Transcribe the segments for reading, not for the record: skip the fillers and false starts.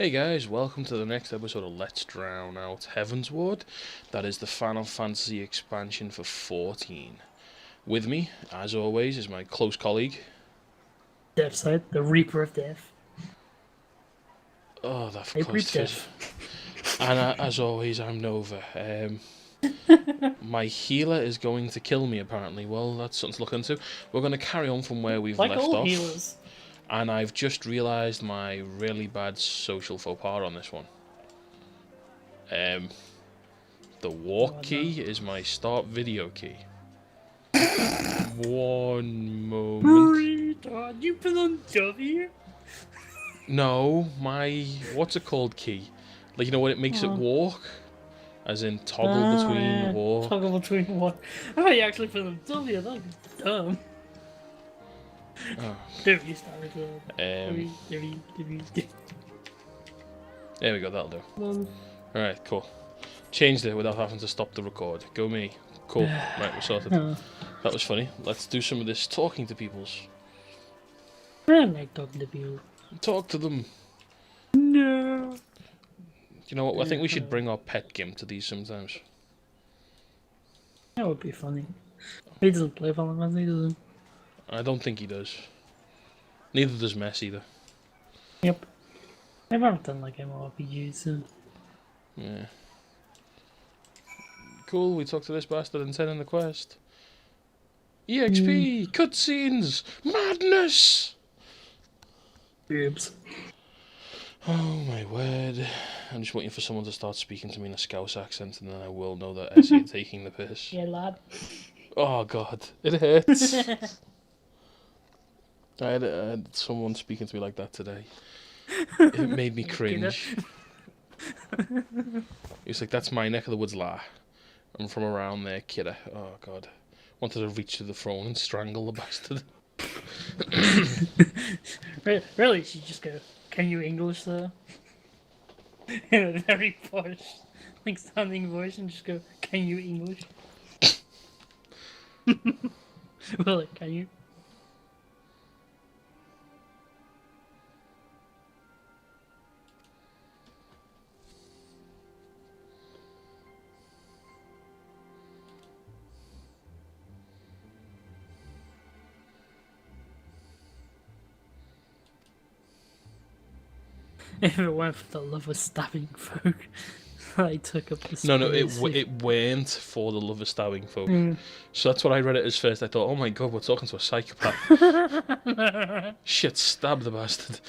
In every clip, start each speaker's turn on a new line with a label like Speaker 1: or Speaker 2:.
Speaker 1: Hey guys, welcome to the next episode of Let's Drown Out Heavensward. That is the Final Fantasy expansion for 14. With me, as always, is my close colleague.
Speaker 2: Deathsite, the Reaper of Death.
Speaker 1: Oh, that
Speaker 2: Reaper of
Speaker 1: cost
Speaker 2: Death.
Speaker 1: And as always, I'm Nova. My healer is going to kill me, apparently. Well, that's something to look into. We're going to carry on from where we've
Speaker 2: Like
Speaker 1: left
Speaker 2: all
Speaker 1: off.
Speaker 2: healers.
Speaker 1: And I've just realised my really bad social faux pas on this one. The walk key is my start video key. One moment.
Speaker 2: Retard, you put on W?
Speaker 1: No, my what's it called key? Like, you know when it makes it walk? As in toggle between walk.
Speaker 2: Toggle between walk. I thought you actually put on W, that was dumb.
Speaker 1: Oh.
Speaker 2: There we started.
Speaker 1: There we go, that'll do. Alright, cool. Changed it without having to stop the record. Go me. Cool. Right, we're sorted. That was funny. Let's do some of this talking to peoples.
Speaker 2: I like talking to people.
Speaker 1: Talk to them.
Speaker 2: No.
Speaker 1: You know what? I think we should bring our pet Gimp to these sometimes.
Speaker 2: That would be funny. He doesn't play Final Fantasy, does he?
Speaker 1: I don't think he does. Neither does Mess either.
Speaker 2: Yep. I've never done like MMORPGs, so.
Speaker 1: Yeah. Cool, we talked to this bastard and sent in the quest. EXP! Cutscenes! Madness!
Speaker 2: Boobs.
Speaker 1: Oh my word. I'm just waiting for someone to start speaking to me in a Scouse accent and then I will know that Essie is taking the piss.
Speaker 2: Yeah, lad.
Speaker 1: Oh god, it hurts. I had someone speaking to me like that today. It made me cringe. He was like, that's my neck of the woods, la. I'm from around there, kidder. Oh god. Wanted to reach to the throne and strangle the bastard.
Speaker 2: Really, you should just go, can you English, sir? In a very posh, like, sounding voice, and just go, can you English? Really, can you? If it weren't for the love of stabbing folk, I took up the space.
Speaker 1: No, it weren't for the love of stabbing folk. So that's what I read it as first. I thought, oh my god, we're talking to a psychopath. Shit, stab the bastard.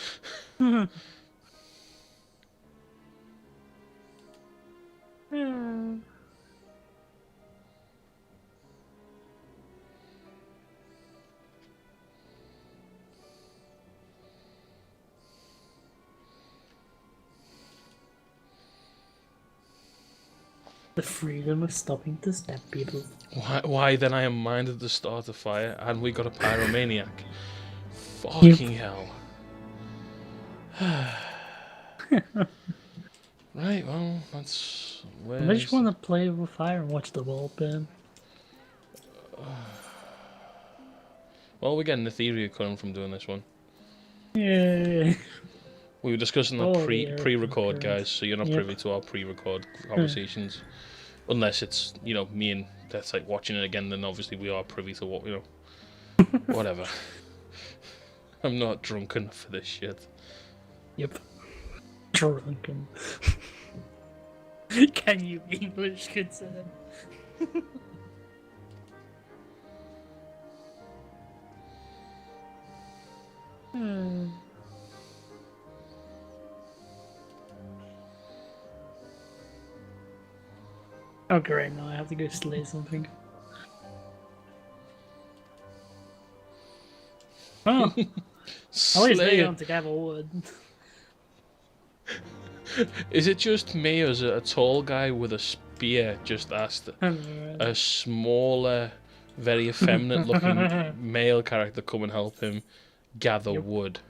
Speaker 2: The freedom of stopping to stab people.
Speaker 1: Why then I am minded to start a fire and we got a pyromaniac. Fucking hell. Right, well, that's where.
Speaker 2: I just want to play with fire and watch the world burn.
Speaker 1: Well, we're getting Etheria current from doing this one.
Speaker 2: Yeah.
Speaker 1: We were discussing that
Speaker 2: yeah,
Speaker 1: pre-record, guys, so you're not
Speaker 2: Yep.
Speaker 1: privy to our pre-record conversations. Unless it's, you know, me and Deathsite watching it again, then obviously we are privy to what, you know. Whatever. I'm not drunk enough for this shit.
Speaker 2: Yep. Drunken. Can you English, good sir? Oh great, now I have to go slay something. Oh, at least they
Speaker 1: Slayer.
Speaker 2: want to gather wood.
Speaker 1: Is it just me, or is it a tall guy with a spear just asked a smaller, very effeminate-looking male character come and help him gather wood?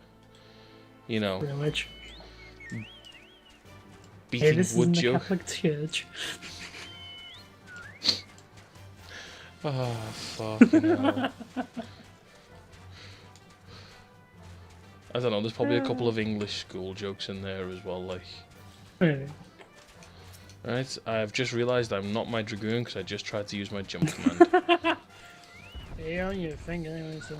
Speaker 1: You know,
Speaker 2: Pretty much.
Speaker 1: beating
Speaker 2: Hey, this
Speaker 1: wood
Speaker 2: isn't a
Speaker 1: joke.
Speaker 2: Catholic church.
Speaker 1: Oh, fucking hell. I don't know, there's probably a couple of English school jokes in there as well, like.
Speaker 2: Maybe.
Speaker 1: Right, I've just realised I'm not my Dragoon because I just tried to use my jump command.
Speaker 2: You're on your finger anyway, so.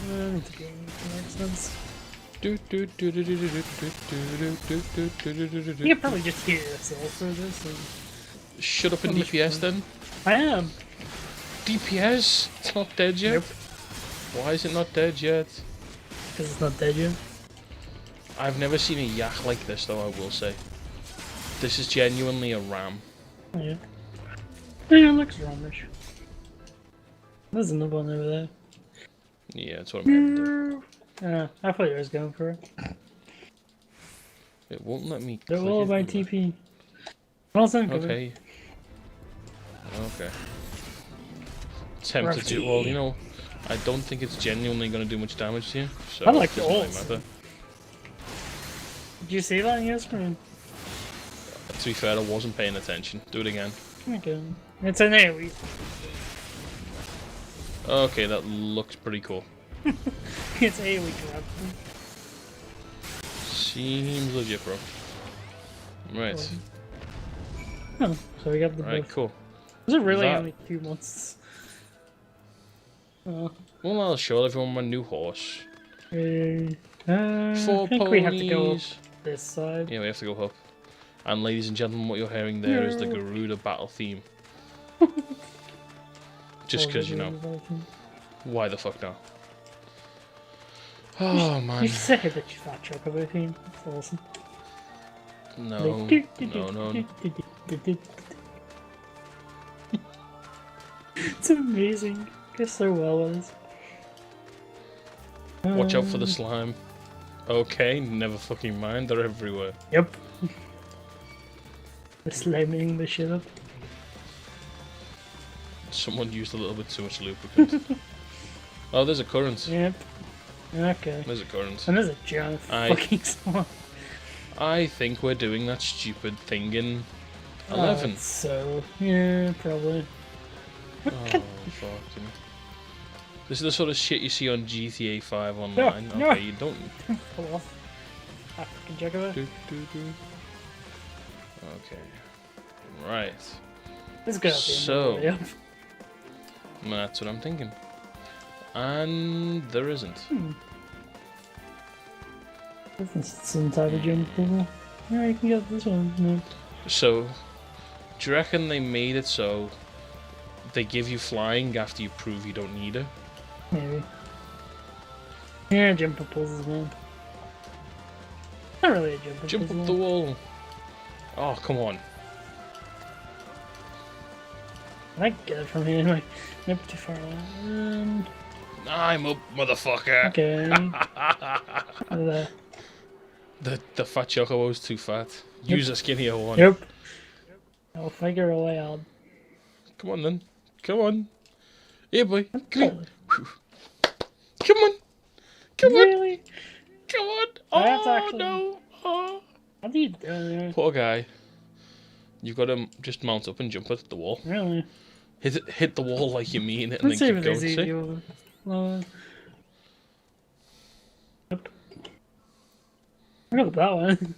Speaker 2: I need to go makes sense. You can probably just hear yourself through this. And...
Speaker 1: Shut up and DPS then.
Speaker 2: I am.
Speaker 1: DPS? It's not dead yet?
Speaker 2: Nope.
Speaker 1: Why is it not dead yet?
Speaker 2: Because it's not dead yet.
Speaker 1: I've never seen a yak like this though, I will say. This is genuinely a ram.
Speaker 2: Yeah. Yeah, it looks ramish. There's another one over there.
Speaker 1: Yeah, that's what I'm hearing to do.
Speaker 2: I thought you was going for it.
Speaker 1: It won't let me
Speaker 2: They're
Speaker 1: click
Speaker 2: all
Speaker 1: it,
Speaker 2: by
Speaker 1: will it?
Speaker 2: TP. Well done,
Speaker 1: Okay. Okay. Tempted to. Well, you know, I don't think it's genuinely going to do much damage to you. So
Speaker 2: I like
Speaker 1: it
Speaker 2: the
Speaker 1: doesn't really
Speaker 2: ults.
Speaker 1: matter.
Speaker 2: Did you see that on your screen?
Speaker 1: To be fair, I wasn't paying attention. Do it again.
Speaker 2: Okay. It's an AoE.
Speaker 1: Okay, that looks pretty cool.
Speaker 2: It's AoE grab.
Speaker 1: Seems legit, bro. Right.
Speaker 2: Oh, so we got the
Speaker 1: Right,
Speaker 2: buff.
Speaker 1: cool.
Speaker 2: Was it really
Speaker 1: That-
Speaker 2: only 2 months? Oh.
Speaker 1: Well, I'll show everyone my new horse.
Speaker 2: I
Speaker 1: 4
Speaker 2: think
Speaker 1: ponies.
Speaker 2: we have to go up this side.
Speaker 1: Yeah, we have to go up. And ladies and gentlemen, what you're hearing there is the
Speaker 2: No.
Speaker 1: Garuda battle theme. Just because, you know, why the fuck not? Oh, man.
Speaker 2: You said that you fat chocobo theme. That's awesome.
Speaker 1: No, no.
Speaker 2: It's amazing. Goes so well with this.
Speaker 1: Watch out for the slime. Okay, never fucking mind, they're everywhere.
Speaker 2: Yep. They're slamming the shit up.
Speaker 1: Someone used a little bit too much lubricant. Oh, there's a current.
Speaker 2: Yep. Okay.
Speaker 1: There's a current.
Speaker 2: And there's a giant fucking swan.
Speaker 1: I think we're doing that stupid thing in 11.
Speaker 2: So, yeah, probably.
Speaker 1: Oh, fucking. This is the sort of shit you see on GTA 5 online.
Speaker 2: No.
Speaker 1: Okay, you don't.
Speaker 2: Pull off. African juggler.
Speaker 1: Okay. Right.
Speaker 2: This is good.
Speaker 1: So- That's what I'm thinking. And there isn't.
Speaker 2: Some type of jump puzzle. Yeah, you can get this one. No.
Speaker 1: So, do you reckon they made it so they give you flying after you prove you don't need it?
Speaker 2: Maybe. Yeah, jump up puzzles, man. Not really a jump up
Speaker 1: Jump
Speaker 2: puzzle.
Speaker 1: up the wall. Oh, come on.
Speaker 2: I get it from here anyway. Nope, too far.
Speaker 1: I'm up, motherfucker.
Speaker 2: Okay. There.
Speaker 1: The fat chocobo's too fat. Use a skinnier one.
Speaker 2: Yep. I'll figure a way out.
Speaker 1: Come on then. Come on. Here, boy. Come
Speaker 2: Okay.
Speaker 1: on. Come on. Come on.
Speaker 2: Really?
Speaker 1: Come on.
Speaker 2: That's
Speaker 1: Oh,
Speaker 2: actually-
Speaker 1: no. Oh.
Speaker 2: What are you doing there?
Speaker 1: Poor guy. You've got to just mount up and jump at the wall.
Speaker 2: Really?
Speaker 1: Hit the wall like you mean it and
Speaker 2: Let's see
Speaker 1: then
Speaker 2: if
Speaker 1: keep
Speaker 2: it's
Speaker 1: going.
Speaker 2: easy
Speaker 1: See?
Speaker 2: over. Lower. Yep. I got that one.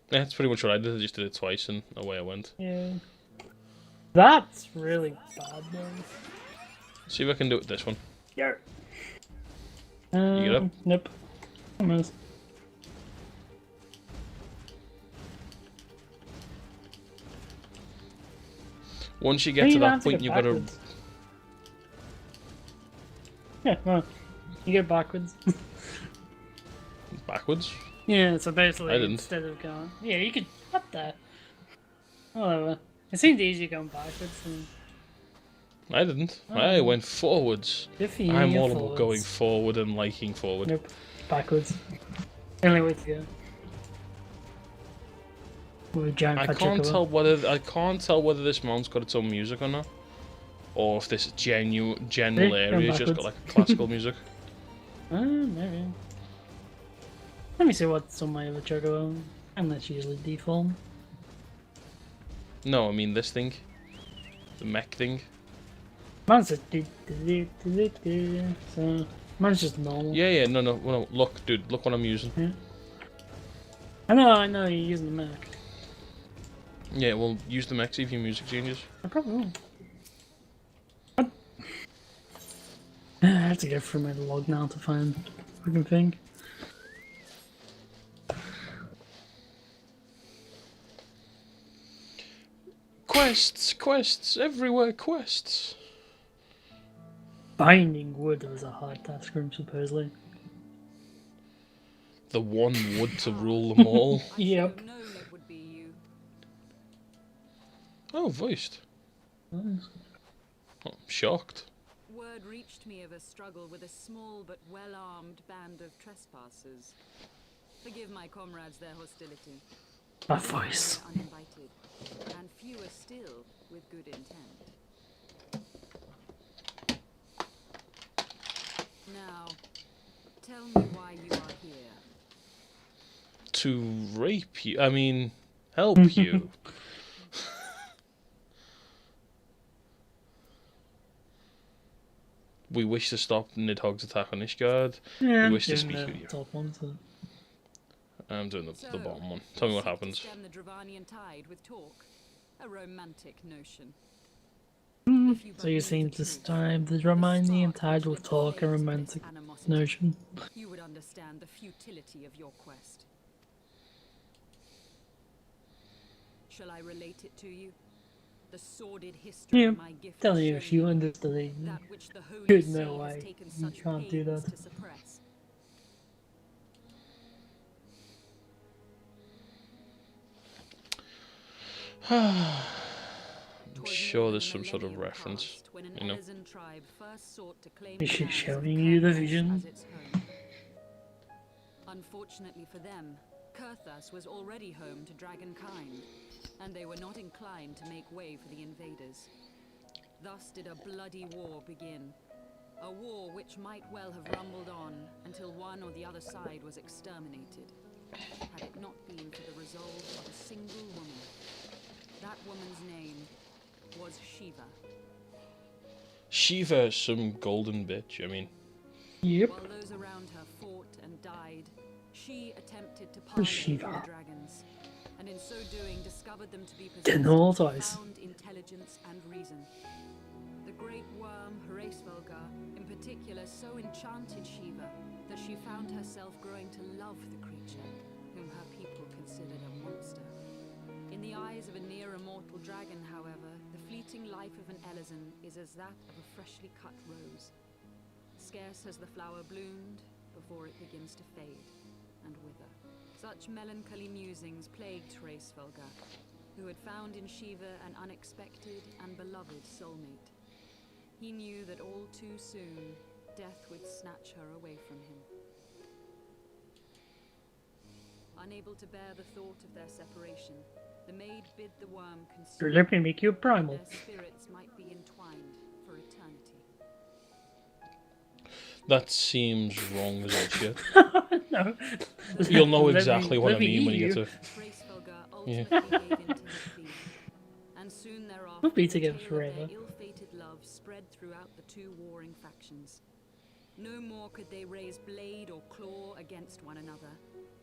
Speaker 1: Yeah, that's pretty much what I did. I just did it twice and away I went.
Speaker 2: Yeah. That's really bad though.
Speaker 1: See if I can do it with this one.
Speaker 2: Yeah.
Speaker 1: You get up?
Speaker 2: Nope. Almost.
Speaker 1: Once you get to that point, you've got to.
Speaker 2: backwards. Yeah, well, you get backwards.
Speaker 1: Backwards?
Speaker 2: Yeah, so basically,
Speaker 1: I didn't.
Speaker 2: instead of going. Yeah, you could. What the? Whatever. It seemed easier going backwards. And
Speaker 1: I didn't. I went forwards.
Speaker 2: good for you,
Speaker 1: I'm
Speaker 2: you're
Speaker 1: all about
Speaker 2: forwards.
Speaker 1: going forward and liking forward.
Speaker 2: Nope. Backwards. Only way to go. With a giant
Speaker 1: I
Speaker 2: fat
Speaker 1: can't
Speaker 2: chocobo.
Speaker 1: tell whether this mount's got its own music or not, or if this general
Speaker 2: Going
Speaker 1: area has just got
Speaker 2: backwards.
Speaker 1: like classical music.
Speaker 2: Maybe. Let me see what's on my other chocobo. And that's usually default.
Speaker 1: No, I mean this thing, the mech thing.
Speaker 2: Mine's just so mine's just normal.
Speaker 1: Yeah, no. Look, dude, look what I'm using.
Speaker 2: Yeah. I know you're using the Mac.
Speaker 1: Yeah, well, use the XIV music changes.
Speaker 2: I probably will. I have to go through my log now to find the fucking thing.
Speaker 1: Quests everywhere, quests.
Speaker 2: Finding wood was a hard task room, supposedly.
Speaker 1: The one wood to rule them all.
Speaker 2: Yep.
Speaker 1: Oh, voiced.
Speaker 2: Nice.
Speaker 1: Oh, I'm shocked.
Speaker 3: Word reached me of a struggle with a small but well-armed band of trespassers. Forgive my comrades their hostility.
Speaker 2: That voice.
Speaker 3: Uninvited, and fewer still with good intent. Now, tell me why you are here.
Speaker 1: To rape you. I mean, help you. We wish to stop Nidhogg's attack on Ishgard.
Speaker 2: Yeah,
Speaker 1: We wish to
Speaker 2: doing
Speaker 1: speak
Speaker 2: the
Speaker 1: with you.
Speaker 2: top one, so.
Speaker 1: I'm doing the bottom one. Tell me what happens.
Speaker 3: Stem the Dravanian tide with talk. A romantic notion.
Speaker 2: So you're saying this time the Romanian tide will talk a romantic notion.
Speaker 3: You would understand the futility of your quest. Shall I relate it to you? The sordid history
Speaker 2: Yeah,
Speaker 3: of my gift.
Speaker 2: tell you if you understood it.
Speaker 3: That which the Holy
Speaker 2: Good
Speaker 3: See
Speaker 2: no
Speaker 3: has
Speaker 2: way.
Speaker 3: taken
Speaker 2: You
Speaker 3: such
Speaker 2: can't do
Speaker 3: pains
Speaker 2: that.
Speaker 3: to suppress.
Speaker 1: I'm sure there's some sort of reference. You know.
Speaker 2: Is she showing you the vision?
Speaker 3: Unfortunately for them, Kurthas was already home to dragonkind, and they were not inclined to make way for the invaders. Thus did a bloody war begin. A war which might well have rumbled on until one or the other side was exterminated, had it not been for the resolve of a single woman. That woman's name was Shiva.
Speaker 1: Shiva, some golden bitch. I mean.
Speaker 2: Yep.
Speaker 3: While those around her fought and died, she attempted to
Speaker 2: Who's
Speaker 3: pardon
Speaker 2: Shiva?
Speaker 3: the dragons, and in so doing discovered them to be
Speaker 2: Didn't
Speaker 3: possessed
Speaker 2: know
Speaker 3: of
Speaker 2: twice.
Speaker 3: profound intelligence and reason. The great worm Heavensward in particular so enchanted Shiva that she found herself growing to love the creature, whom her people considered a monster. In the eyes of a near-immortal dragon, however, the fleeting life of an Elezen is as that of a freshly cut rose. Scarce has the flower bloomed before it begins to fade and wither. Such melancholy musings plagued Heavensward, who had found in Shiva an unexpected and beloved soulmate. He knew that all too soon, death would snatch her away from him. Unable to bear the thought of their separation, the maid bid the worm consume.
Speaker 2: Let me make you a primal.
Speaker 3: Their spirits might be entwined for eternity.
Speaker 1: That seems wrong as all shit.
Speaker 2: No.
Speaker 1: You'll know
Speaker 2: Let
Speaker 1: exactly
Speaker 2: me-
Speaker 1: what I
Speaker 2: let me
Speaker 1: mean when
Speaker 2: eat
Speaker 1: you get
Speaker 2: you.
Speaker 1: to.
Speaker 3: Heavensward
Speaker 1: Yeah.
Speaker 3: ultimately gave in to her plea, and soon thereafter,
Speaker 2: We'll be
Speaker 3: the
Speaker 2: together
Speaker 3: tale of
Speaker 2: forever.
Speaker 3: their ill-fated love spread throughout the two warring factions. No more could they raise blade or claw against one another,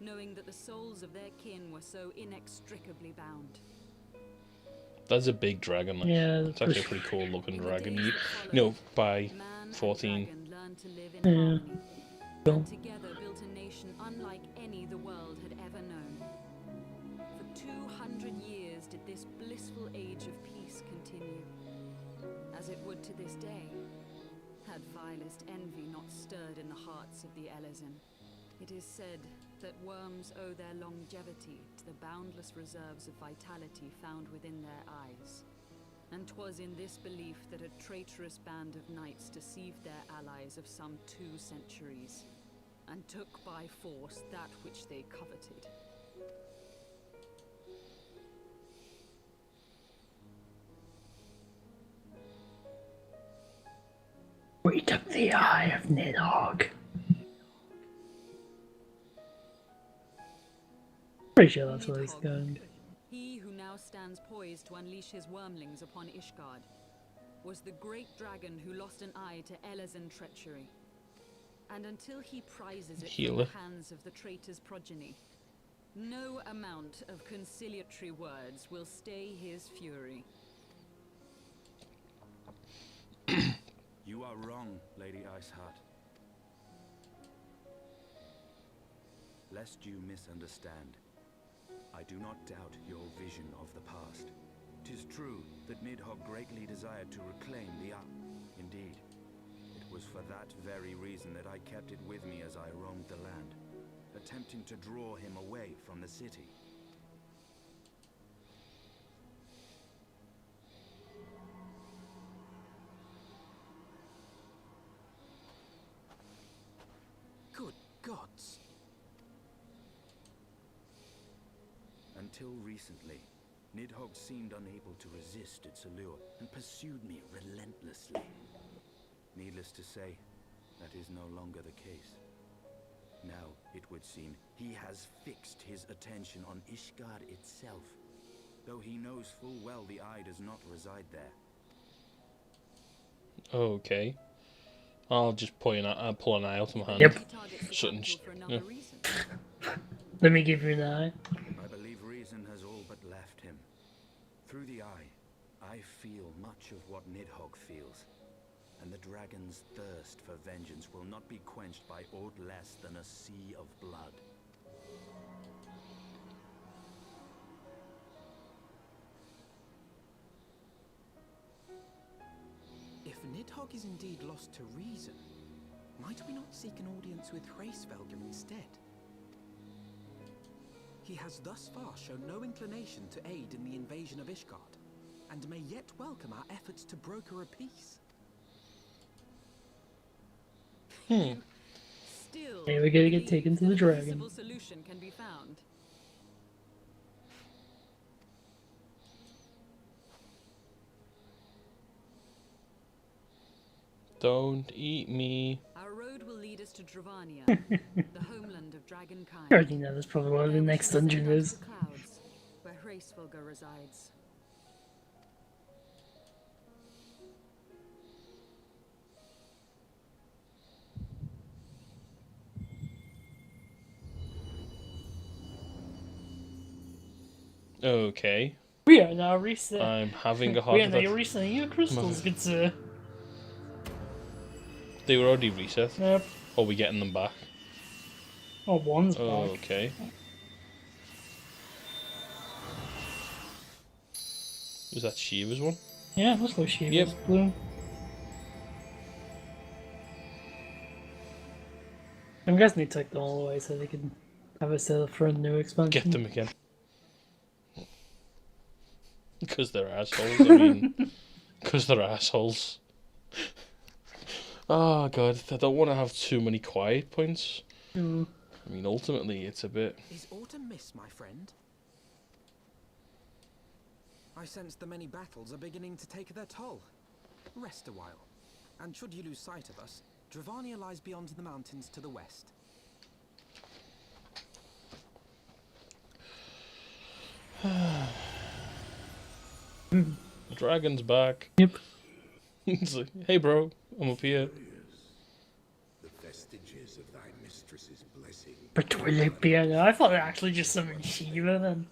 Speaker 3: knowing that the souls of their kin were so inextricably bound.
Speaker 1: That's a big dragon. Like.
Speaker 2: Yeah,
Speaker 1: It's actually a pretty cool looking
Speaker 3: In the
Speaker 1: dragon.
Speaker 3: days
Speaker 1: You
Speaker 3: that followed,
Speaker 1: know, by
Speaker 3: man and
Speaker 1: 14.
Speaker 3: dragon learned to live in
Speaker 2: Yeah.
Speaker 3: harmony,
Speaker 2: Cool.
Speaker 3: and together built a nation unlike any the world had ever known. For 200 years did this blissful age of peace continue, as it would to this day, had vilest envy not stirred in the hearts of the Elezen. It is said that worms owe their longevity to the boundless reserves of vitality found within their eyes. And 'twas in this belief that a traitorous band of knights deceived their allies of some 2 centuries, and took by force that which they coveted.
Speaker 2: We took the eye of Nidhogg. Pretty sure that's where he's going.
Speaker 3: He who now stands poised to unleash his wormlings upon Ishgard. was the great dragon who lost an eye to Elezen treachery. And until he prizes it from the hands of the traitor's progeny, no amount of conciliatory words will stay his fury.
Speaker 4: You are wrong, Lady Iceheart. Lest you misunderstand, I do not doubt your vision of the past. 'Tis true that Nidhogg greatly desired to reclaim the Indeed, it was for that very reason that I kept it with me as I roamed the land, attempting to draw him away from the city.
Speaker 5: Good gods!
Speaker 4: Until recently, Nidhogg seemed unable to resist its allure and pursued me relentlessly. Needless to say, that is no longer the case. Now, it would seem, he has fixed his attention on Ishgard itself, though he knows full well the eye does not reside there.
Speaker 1: Okay. I'll just pull an eye out of my hand.
Speaker 2: Yep.
Speaker 1: Yeah.
Speaker 2: Let me give you an eye.
Speaker 4: I believe reason has all but left him. Through the eye, I feel much of what Nidhogg feels. And the dragon's thirst for vengeance will not be quenched by aught less than a sea of blood.
Speaker 5: If Nidhogg is indeed lost to reason, might we not seek an audience with Hraesvelgr instead? He has thus far shown no inclination to aid in the invasion of Ishgard, and may yet welcome our efforts to broker a peace.
Speaker 3: Still,
Speaker 2: Hey, we gotta get taken to the dragon.
Speaker 3: A peaceable solution can be found.
Speaker 1: Don't eat me.
Speaker 3: Our road will lead us to Dravania, the homeland of dragonkind.
Speaker 2: I already know that's probably what the next dungeon is.
Speaker 3: The clouds, where Hraesvelgr resides.
Speaker 1: Okay.
Speaker 2: We are now reset.
Speaker 1: I'm having a heart
Speaker 2: We are now
Speaker 1: attack.
Speaker 2: resetting your crystals, good sir.
Speaker 1: They were already reset.
Speaker 2: Yep.
Speaker 1: Or are we getting them back?
Speaker 2: Oh, one's back.
Speaker 1: Okay. Was that Shiva's one?
Speaker 2: Yeah, looks like she
Speaker 1: Yep.
Speaker 2: was blue. I'm guessing they took them all away so they could have a sale for a new expansion.
Speaker 1: Get them again. Because they're assholes, I mean. Because they're assholes. Oh god, I don't want to have too many quiet points.
Speaker 2: Mm.
Speaker 1: I mean, ultimately, it's a bit...
Speaker 5: Is autumn miss, my friend? I sense the many battles are beginning to take their toll. Rest a while, and should you lose sight of us, Dravania lies beyond the mountains to the west.
Speaker 1: Dragon's back.
Speaker 2: Yep.
Speaker 1: It's like, hey bro, I'm up here.
Speaker 6: The vestiges of thy mistress's blessing.
Speaker 2: But piano. I thought it actually just summoned Shiva then.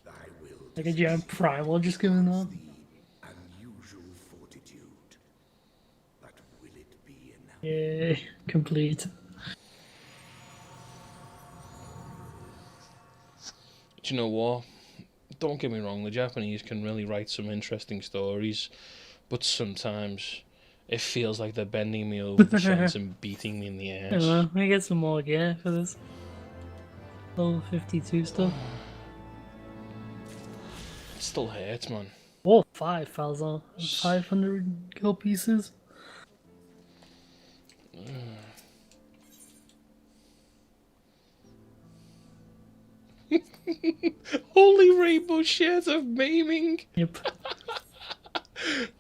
Speaker 6: Thy will
Speaker 2: Like a giant primal just going on.
Speaker 6: thee unusual fortitude. But will it be enough?
Speaker 2: Yeah, complete.
Speaker 1: Do you know what? Don't get me wrong, the Japanese can really write some interesting stories, but sometimes it feels like they're bending me over the fence and beating me in the
Speaker 2: I don't
Speaker 1: ass.
Speaker 2: know, we get some more gear for this. Level 52 stuff.
Speaker 1: It still hurts, man.
Speaker 2: Oh, 5,000. 500 gold pieces.
Speaker 1: Holy rainbow shades of maiming!
Speaker 2: Yep.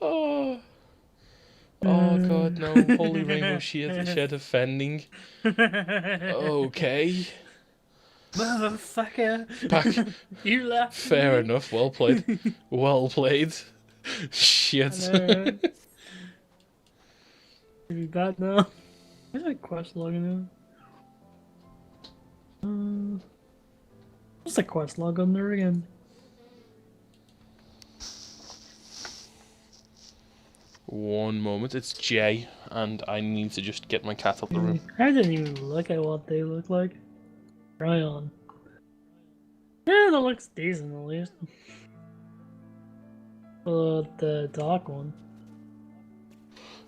Speaker 1: Oh. Oh god, no. Holy rainbow shed of fending. Okay.
Speaker 2: Motherfucker!
Speaker 1: Back.
Speaker 2: You left.
Speaker 1: Fair enough, well played. Well played. Shit.
Speaker 2: It'd be bad now. Where's my quest log in there? What's the quest log on there again?
Speaker 1: One moment, it's J, and I need to just get my cat up the room.
Speaker 2: I didn't even look at what they look like. Try on. Yeah, that looks decent at least. But the dark one.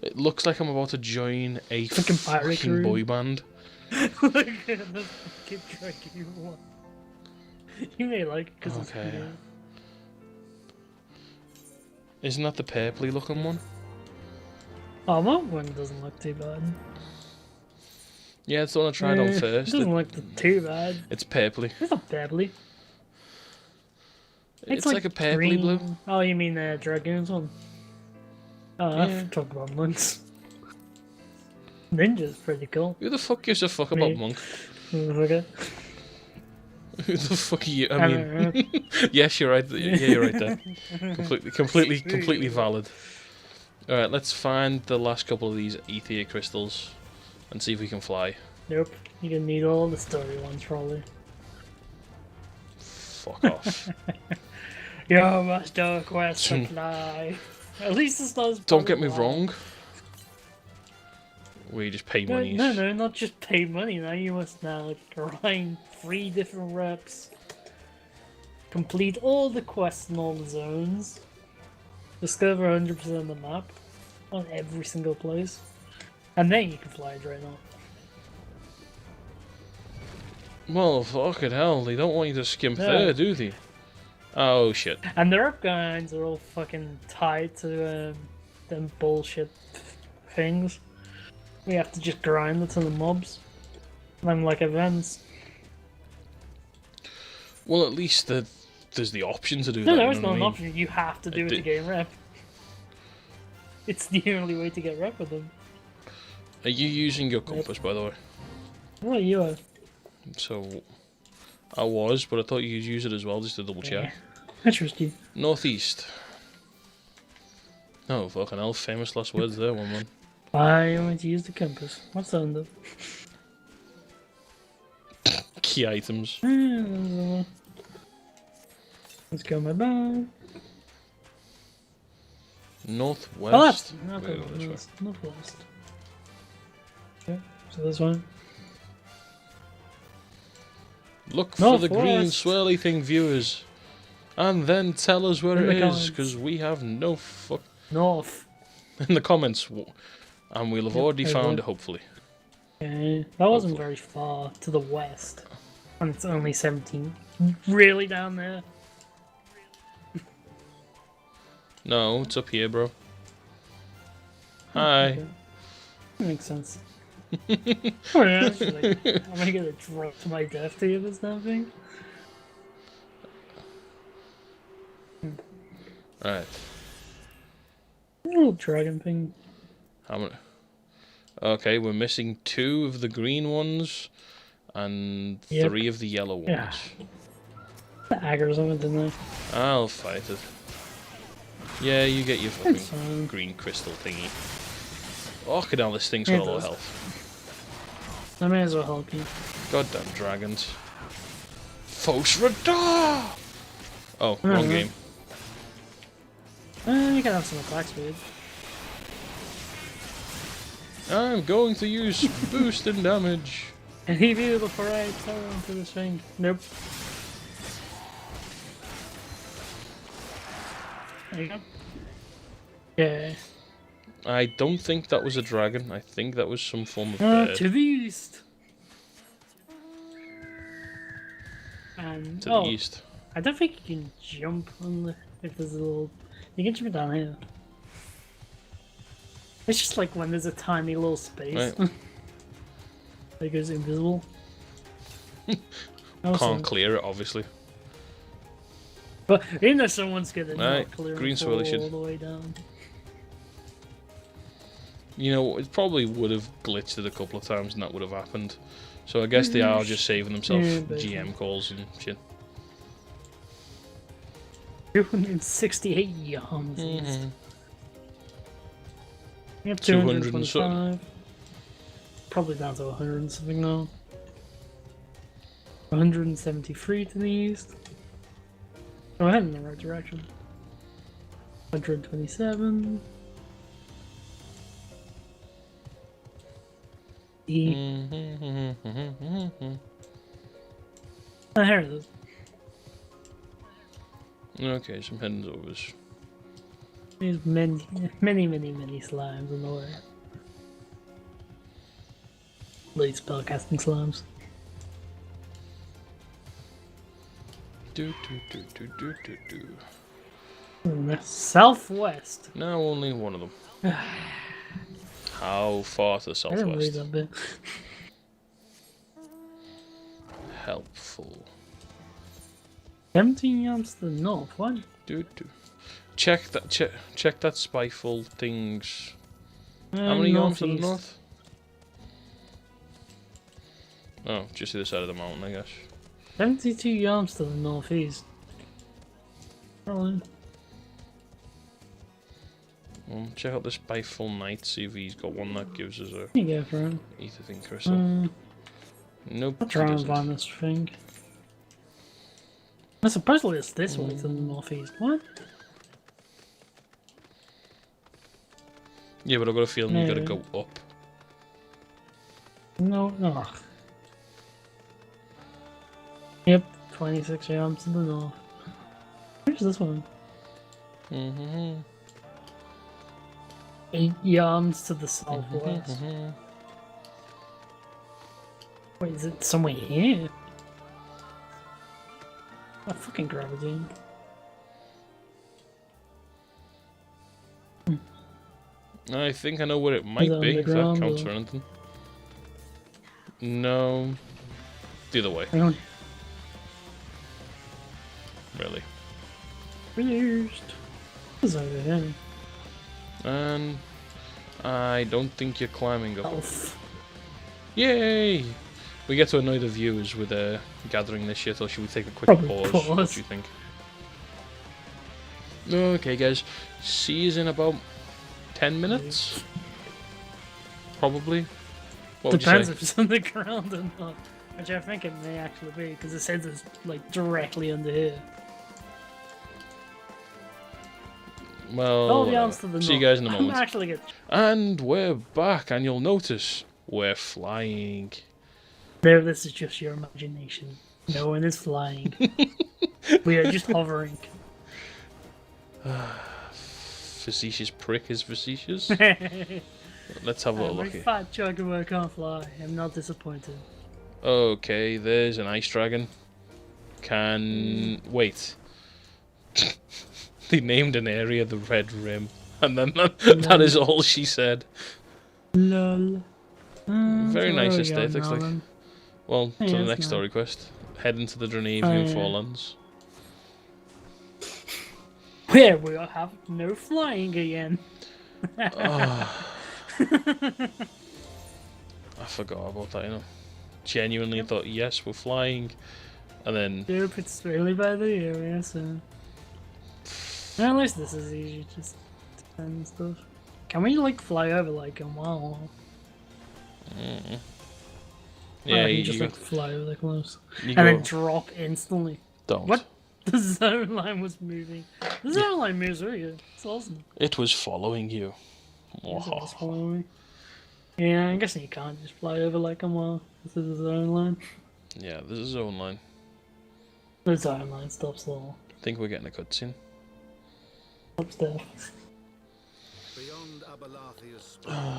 Speaker 1: It looks like I'm about to join a
Speaker 2: Fucking pirate
Speaker 1: fucking
Speaker 2: crew.
Speaker 1: boy band.
Speaker 2: Look at the fucking dragon one. You may like it because
Speaker 1: Okay.
Speaker 2: it's cute.
Speaker 1: Isn't that the purpley looking one?
Speaker 2: Oh, that one doesn't look too bad.
Speaker 1: Yeah, it's the one I tried on
Speaker 2: It
Speaker 1: first.
Speaker 2: doesn't look too bad.
Speaker 1: It's purpley.
Speaker 2: It's not badly.
Speaker 1: It's like a purpley
Speaker 2: green.
Speaker 1: blue.
Speaker 2: Oh, you mean the Dragoons one? Oh,
Speaker 1: Yeah.
Speaker 2: I've talked about monks. Ninja's pretty cool.
Speaker 1: Who the fuck gives a fuck about
Speaker 2: Me.
Speaker 1: monk?
Speaker 2: Okay.
Speaker 1: Who the fuck are you? I mean, yes, you're right. Yeah, you're right there. Completely valid. All right, let's find the last couple of these ether crystals and see if we can fly.
Speaker 2: Nope. You're gonna need all the story ones probably.
Speaker 1: Fuck off.
Speaker 2: You must do a quest to fly. At least it's not.
Speaker 1: Don't get me wrong. We just pay
Speaker 2: No,
Speaker 1: money.
Speaker 2: no, not just pay money. Now you must now grind 3 different reps. Complete all the quests in all the zones. Discover 100% of the map on every single place. And then you can fly right now.
Speaker 1: Well, fucking hell, they don't want you to skimp
Speaker 2: Yeah.
Speaker 1: there, do they? Oh shit.
Speaker 2: And their upgrinds are all fucking tied to them bullshit things. We have to just grind it to the mobs. And like events.
Speaker 1: Well, at least there's the option to do
Speaker 2: No,
Speaker 1: that.
Speaker 2: there
Speaker 1: you
Speaker 2: is
Speaker 1: know
Speaker 2: not
Speaker 1: what
Speaker 2: an
Speaker 1: I mean?
Speaker 2: option. You have to do it to gain rep. It's the only way to get rep with them.
Speaker 1: Are you using your compass, by the way?
Speaker 2: Well, you are.
Speaker 1: So, I was, but I thought you'd use it as well, just to double check.
Speaker 2: I trust you.
Speaker 1: Northeast. Oh, fucking hell, famous last words there, one man.
Speaker 2: I want to use the compass. What's that under?
Speaker 1: Key items.
Speaker 2: Let's go, my bag.
Speaker 1: Northwest.
Speaker 2: Oh, that's
Speaker 1: We're going this way.
Speaker 2: northwest. Okay, so this one.
Speaker 1: Look for the green
Speaker 2: Northwest.
Speaker 1: swirly thing, viewers. And then tell us where
Speaker 2: In
Speaker 1: it
Speaker 2: the
Speaker 1: is,
Speaker 2: comments.
Speaker 1: because we have no fuck.
Speaker 2: North.
Speaker 1: In the comments. And we'll have already
Speaker 2: there you
Speaker 1: found
Speaker 2: go.
Speaker 1: it, hopefully.
Speaker 2: Okay, that wasn't
Speaker 1: Hopefully.
Speaker 2: very far to the west. And it's only 17. Really down there?
Speaker 1: No, it's up here, bro. Hi.
Speaker 2: Okay. Makes sense. Oh yeah, actually, I'm gonna get a drop to my death to you this damn thing.
Speaker 1: Right.
Speaker 2: Little dragon thing.
Speaker 1: How many? Okay, we're missing 2 of the green ones and
Speaker 2: Yep.
Speaker 1: 3 of the yellow ones.
Speaker 2: Yeah. The aggers on it, didn't I?
Speaker 1: I'll fight it. Yeah, you get your
Speaker 2: It's
Speaker 1: fucking
Speaker 2: fine.
Speaker 1: green crystal thingy. Oh, look at all this thing's got
Speaker 2: It
Speaker 1: a lot of
Speaker 2: does.
Speaker 1: health.
Speaker 2: I may as well help you.
Speaker 1: Goddamn dragons. Fos Radar! Oh, wrong
Speaker 2: Mhm.
Speaker 1: game.
Speaker 2: You can have some attack speed.
Speaker 1: I'm going to use boost and damage.
Speaker 2: And he viewed the parade tower into this thing. Nope. There you go. Yeah.
Speaker 1: I don't think that was a dragon. I think that was some form of bird.
Speaker 2: To the east. And
Speaker 1: To the east.
Speaker 2: I don't think you can jump on the if there's a little. You can jump down here. It's just like when there's a tiny little space.
Speaker 1: Right.
Speaker 2: It goes invisible. Also-
Speaker 1: Can't clear it, obviously.
Speaker 2: But you know someone's gonna
Speaker 1: Right,
Speaker 2: not clear
Speaker 1: green
Speaker 2: and fall
Speaker 1: swirly shit.
Speaker 2: all the way down.
Speaker 1: You know, it probably would have glitched it a couple of times and that would have happened. So I guess they are just saving themselves
Speaker 2: Yeah, basically.
Speaker 1: GM calls and shit.
Speaker 2: 268 yams.
Speaker 1: Mhm.
Speaker 2: Yep,
Speaker 1: 200 and something.
Speaker 2: 225. Probably down to 100 and something now. 173 to the east. Oh, I'm heading in the right direction. 127. E. Oh, here it is.
Speaker 1: Okay, some hidden overs.
Speaker 2: There's many slimes on the way. Lead spellcasting slimes.
Speaker 1: Do.
Speaker 2: In the southwest.
Speaker 1: No, only one of them. How far to the
Speaker 2: I didn't read
Speaker 1: southwest?
Speaker 2: that bit.
Speaker 1: Helpful.
Speaker 2: 17 yams to the north. What?
Speaker 1: Do. Check that spiteful things. How many yards to the north? Oh, just the other side of the mountain, I guess.
Speaker 2: 72 yams to the northeast. Probably.
Speaker 1: Well, check out the spiteful knight, see if he's got one that gives us a
Speaker 2: You go for it.
Speaker 1: ether thing crystal. Nope.
Speaker 2: I'll
Speaker 1: he
Speaker 2: try and
Speaker 1: doesn't.
Speaker 2: find this thing. Well, supposedly it's this way to the northeast. What?
Speaker 1: Yeah, but I've got a feeling you gotta
Speaker 2: Yeah.
Speaker 1: go up.
Speaker 2: No. Yep, 26 yams to the north. Where's this one? 8 yams to the southwest. Wait, is it somewhere here? Oh, fucking gravity.
Speaker 1: I think I know what it might
Speaker 2: it
Speaker 1: be, if that
Speaker 2: underground
Speaker 1: counts
Speaker 2: or-
Speaker 1: for anything. No. The other way,
Speaker 2: Hang on.
Speaker 1: really.
Speaker 2: First. What's over here?
Speaker 1: And I don't think you're climbing up.
Speaker 2: Elf.
Speaker 1: Yay! We get to annoy the viewers with gathering this shit, or should we take a quick
Speaker 2: Probably
Speaker 1: pause?
Speaker 2: pause.
Speaker 1: What do you think? Okay, guys. See you in about 10 minutes? Probably. What would
Speaker 2: Depends
Speaker 1: you
Speaker 2: if
Speaker 1: say?
Speaker 2: it's on the ground or not. Which I think it may actually be, because it says it's like directly under here.
Speaker 1: Well,
Speaker 2: Oh, the
Speaker 1: whatever.
Speaker 2: arms to the north.
Speaker 1: See you guys in a
Speaker 2: I'm
Speaker 1: moment.
Speaker 2: actually good.
Speaker 1: And we're back, and you'll notice we're flying.
Speaker 2: No, this is just your imagination. No one is flying. We are just hovering.
Speaker 1: Facetious prick is facetious. Let's have a little
Speaker 2: My
Speaker 1: look here.
Speaker 2: fat chocobo can't fly. I'm not disappointed.
Speaker 1: Okay, there's an ice dragon. Wait. They named an area the Red Rim, and then that is all she said.
Speaker 2: Lol.
Speaker 1: Very
Speaker 2: So
Speaker 1: nice
Speaker 2: where are we
Speaker 1: aesthetics,
Speaker 2: going
Speaker 1: like.
Speaker 2: now, then?
Speaker 1: Well,
Speaker 2: Yeah,
Speaker 1: to the
Speaker 2: it's
Speaker 1: next
Speaker 2: nice.
Speaker 1: story quest. Head into the Drenevian
Speaker 2: Oh, yeah.
Speaker 1: Forelands.
Speaker 2: Where we have no flying again.
Speaker 1: Oh. I forgot about that, you know. Genuinely thought, yes, we're flying. And then,
Speaker 2: Nope, it's really by the area, so. Well, at least this is easy, just and stuff. Can we like fly over like a mile?
Speaker 1: yeah,
Speaker 2: you
Speaker 1: you
Speaker 2: just
Speaker 1: go,
Speaker 2: like fly over the close.
Speaker 1: you
Speaker 2: And
Speaker 1: go,
Speaker 2: then drop instantly.
Speaker 1: don't.
Speaker 2: What? The zone line was moving. The zone line moves really good. It's awesome.
Speaker 1: It was following you.
Speaker 2: Yes, it was following me. Yeah, I guess you can't just fly over like a mile. This is the zone line.
Speaker 1: Yeah, there's a zone line.
Speaker 2: The zone line stops all.
Speaker 1: I think we're getting a cutscene.
Speaker 2: Upstairs.
Speaker 6: Beyond Abalathia's spire,